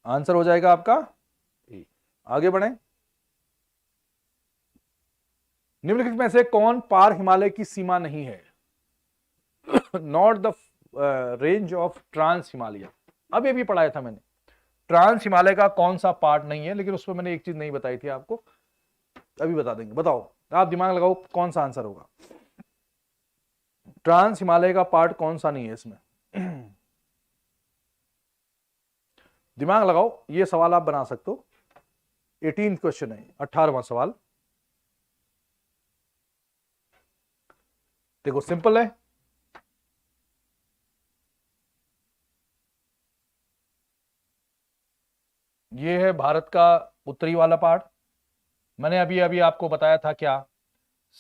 आंसर हो जाएगा आपका ए। आगे बढ़े। निम्नलिखित में से कौन पार हिमालय की सीमा नहीं है? Not the range of trans Himalaya. अब ये भी पढ़ाया था मैंने, ट्रांस हिमालय का कौन सा पार्ट नहीं है, लेकिन उसमें मैंने एक चीज नहीं बताई थी आपको, अभी बता देंगे। बताओ, आप दिमाग लगाओ कौन सा आंसर होगा। ट्रांस हिमालय का पार्ट कौन सा नहीं है इसमें? दिमाग लगाओ, ये सवाल आप बना सकते हो। 18 क्वेश्चन है, 18वां सवाल। देखो सिंपल है, ये है भारत का उत्तरी वाला पार्ट। मैंने अभी अभी आपको बताया था क्या,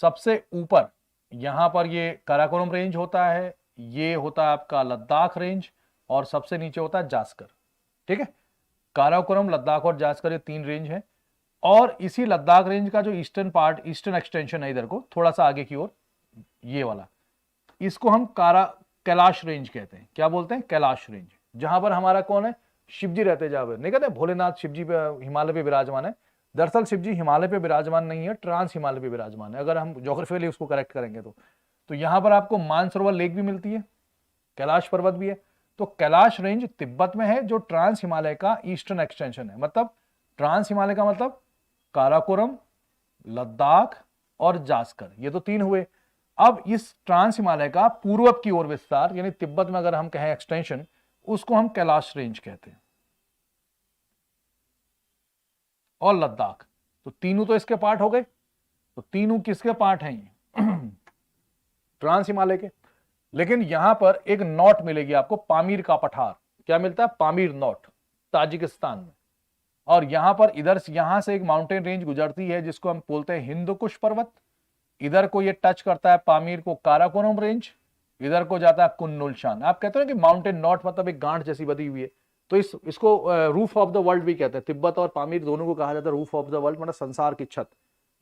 सबसे ऊपर यहां पर ये काराकोरम रेंज होता है, ये होता है आपका लद्दाख रेंज, और सबसे नीचे होता है जास्कर। ठीक है, काराकोरम, लद्दाख और जास्कर, ये 3 रेंज है। और इसी लद्दाख रेंज का जो ईस्टर्न पार्ट, ईस्टर्न एक्सटेंशन है इधर को थोड़ा सा आगे की ओर, ये वाला, इसको हम कैलाश रेंज कहते हैं। क्या बोलते हैं? कैलाश रेंज। जहां पर हमारा कौन है? शिव जी रहते, जहां पर नहीं कहते भोलेनाथ शिव जी पे हिमालय पे विराजमान है। दरअसल शिव जी हिमालय पे विराजमान नहीं है, ट्रांस हिमालय पे विराजमान है, अगर हम ज्योग्राफिकली उसको करेक्ट करेंगे तो यहां पर आपको मानसरोवर लेक भी मिलती है, कैलाश पर्वत भी है। तो कैलाश रेंज तिब्बत में है, जो ट्रांस हिमालय का ईस्टर्न एक्सटेंशन है। मतलब ट्रांस हिमालय का मतलब काराकोरम, लद्दाख और जास्कर, ये तो 3 हुए। अब इस ट्रांस हिमालय का पूर्व की ओर विस्तार, यानी तिब्बत में अगर हम कहें एक्सटेंशन, उसको हम कैलाश रेंज कहते हैं। और लद्दाख, तो तीनों तो इसके पार्ट हो गए। तो तीनों किसके पार्ट हैं? ये ट्रांस हिमालय के। लेकिन यहां पर एक नॉट मिलेगी आपको, पामीर का पठार। क्या मिलता है? पामीर नॉट, ताजिकिस्तान में। और यहां पर इधर यहां से एक माउंटेन रेंज गुजरती है जिसको हम बोलते हैं हिंदू कुश पर्वत। इधर को ये टच करता है पामीर को काराकोरम रेंज, इधर को जाता है कुन्नुल शान। आप कहते हो कि माउंटेन नॉट मतलब एक गांठ जैसी बनी हुई है, तो इसको रूफ ऑफ द वर्ल्ड भी कहते हैं। तिब्बत और पामीर दोनों को कहा जाता है रूफ ऑफ द वर्ल्ड, मतलब संसार की छत।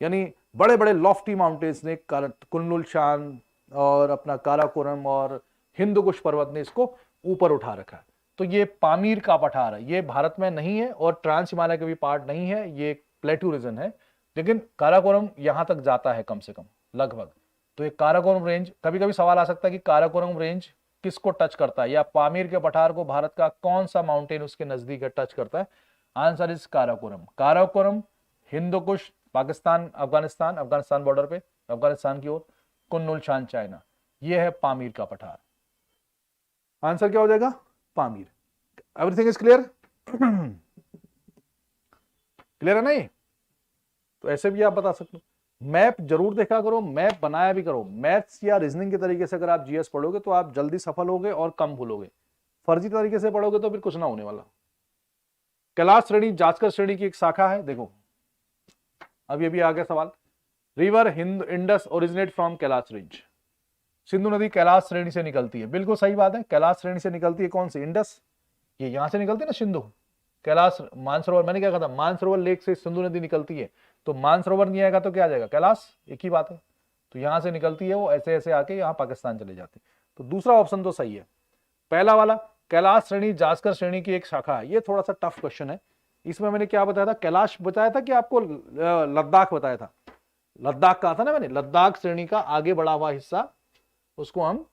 यानी बड़े बड़े लॉफ्टी माउंटेन्स ने कुन्नुल शान और अपना काराकोरम और हिंदू कुश पर्वत ने इसको ऊपर उठा रखा है। तो ये पामीर का पठार है, ये भारत में नहीं है और ट्रांस हिमालय का भी पार्ट नहीं है, ये प्लेटू रीजन है। लेकिन काराकोरम यहां तक जाता है कम से कम, लगभग। तो ये काराकोरम रेंज, कभी कभी सवाल आ सकता है कि काराकोरम रेंज किसको टच करता है, या पामीर के पठार को भारत का कौन सा माउंटेन उसके नजदीक टच करता है? Answer is Karakoram. Karakoram, Hindu Kush, Pakistan, Afghanistan, Afghanistan border पे, अफगानिस्तान की ओर, कुन्नुल शान चाइना, ये है पामीर का पठार। आंसर क्या हो जाएगा? Pamir. Everything is clear? Clear है ना ये? तो ऐसे भी आप बता सकते हो। मैप जरूर देखा करो, मैप बनाया भी करो। मैथ्स या रीजनिंग के तरीके से अगर आप जीएस पढ़ोगे तो आप जल्दी सफल होगे और कम भूलोगे। फर्जी तरीके से पढ़ोगे तो फिर कुछ ना होने वाला। कैलाश श्रेणी जास्कर श्रेणी की एक शाखा है। देखो अब ये भी आ गया सवाल। River Indus originate from Kailash range. Sindhu नदी कैलाश श्रेणी से निकलती है, बिल्कुल सही बात है। कैलाश श्रेणी से निकलती है कौन सी? इंडस। ये यहां से निकलती है ना सिंधु। कैलाश मानसरोवर, मैंने क्या कहा था, मानसरोवर लेक से सिंधु नदी निकलती है, तो मानसरोवर नहीं आएगा तो क्या आ जाएगा? कैलाश, एक ही बात है। तो यहां से निकलती है वो, ऐसे ऐसे आके यहां पाकिस्तान चले जाते। तो दूसरा ऑप्शन तो सही है। पहला वाला कैलाश श्रेणी जास्कर श्रेणी की एक शाखा है, ये थोड़ा सा टफ क्वेश्चन है। इसमें मैंने क्या बताया था? कैलाश बताया था कि आपको लद्दाख बताया था? लद्दाख कहा था ना मैंने। लद्दाख श्रेणी का आगे बढ़ा हुआ हिस्सा, उसको हम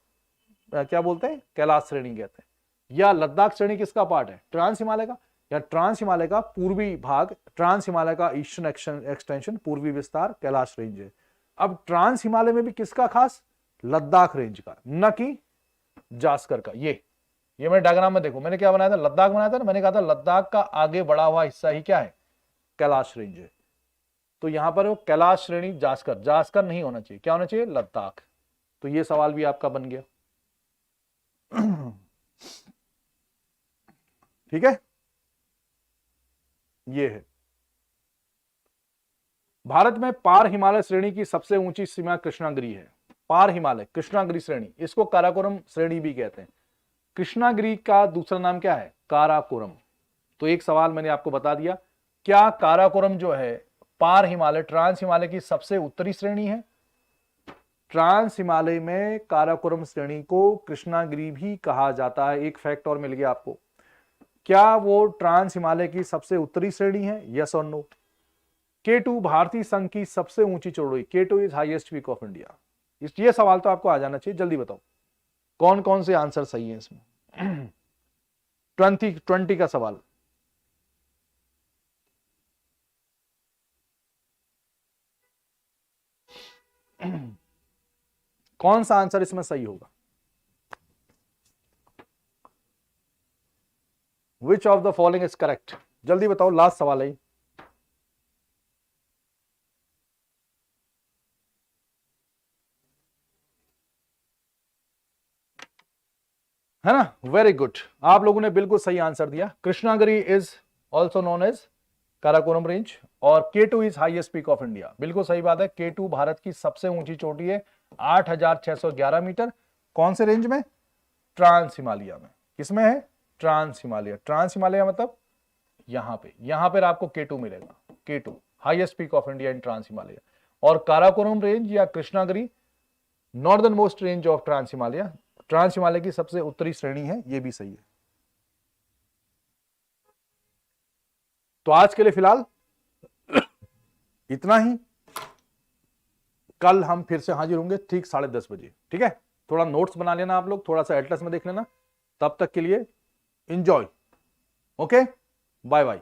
क्या बोलते हैं? कैलाश श्रेणी कहते हैं। या लद्दाख श्रेणी किसका पार्ट है? ट्रांस हिमालय का। या ट्रांस हिमालय का पूर्वी भाग, ट्रांस हिमालय का ईस्टर्न एक्सटेंशन, पूर्वी विस्तार कैलाश रेंज है। अब ट्रांस हिमालय में भी किसका खास? लद्दाख रेंज का, न कि जास्कर का। ये मैंने डायग्राम में देखो, मैंने क्या बनाया था? लद्दाख बनाया था ना। मैंने कहा था लद्दाख का आगे बढ़ा हुआ हिस्सा ही क्या है? कैलाश रेंज है। तो यहां पर वो कैलाश श्रेणी जास्कर, जास्कर नहीं होना चाहिए, क्या होना चाहिए? लद्दाख। तो ये सवाल भी आपका बन गया। ठीक है, ये है। भारत में पार हिमालय श्रेणी की सबसे ऊंची सीमा कृष्णागिरी है। पार हिमालय कृष्णागिरी श्रेणी, इसको काराकोरम श्रेणी भी कहते हैं। कृष्णागिरी का दूसरा नाम क्या है? काराकोरम। तो एक सवाल मैंने आपको बता दिया, क्या काराकोरम जो है पार हिमालय, ट्रांस हिमालय की सबसे उत्तरी श्रेणी है? ट्रांस हिमालय में काराकोरम श्रेणी को कृष्णागिरी भी कहा जाता है। एक फैक्ट और मिल गया आपको। क्या वो ट्रांस हिमालय की सबसे उत्तरी श्रेणी है? यस और नो। K2 भारतीय संघ की सबसे ऊंची चोटी, K2 is highest peak of India. ये सवाल तो आपको आ जाना चाहिए, जल्दी बताओ कौन कौन से आंसर सही है इसमें। 20 का सवाल। कौन सा आंसर इसमें सही होगा? विच of the following is correct? जल्दी बताओ, लास्ट सवाल है। है ना, वेरी गुड, आप लोगों ने बिल्कुल सही आंसर दिया। Krishnagiri is also known as Karakoram range और K2 is highest peak of India. बिल्कुल सही बात है, K2 भारत की सबसे ऊंची चोटी है, 8,611 मीटर। कौन से रेंज में? ट्रांस हिमालय में। किसमें है? ट्रांस हिमालय। ट्रांस हिमालय मतलब यहां पर आपको K2 मिलेगा। K2 highest peak of India in trans Himalaya. और काराकोरम रेंज या Krishnagiri northern most range of trans Himalaya, trans Himalaya की सबसे उत्तरी श्रेणी है, ये भी सही है। तो आज के लिए फिलहाल इतना ही। कल हम फिर से हाजिर होंगे ठीक 10:30 बजे, ठीक है? थोड़ा नोट्स बना लेना आप लोग, थोड़ा सा एटलस में देख लेना। तब तक के लिए एंजॉय। Okay, bye bye.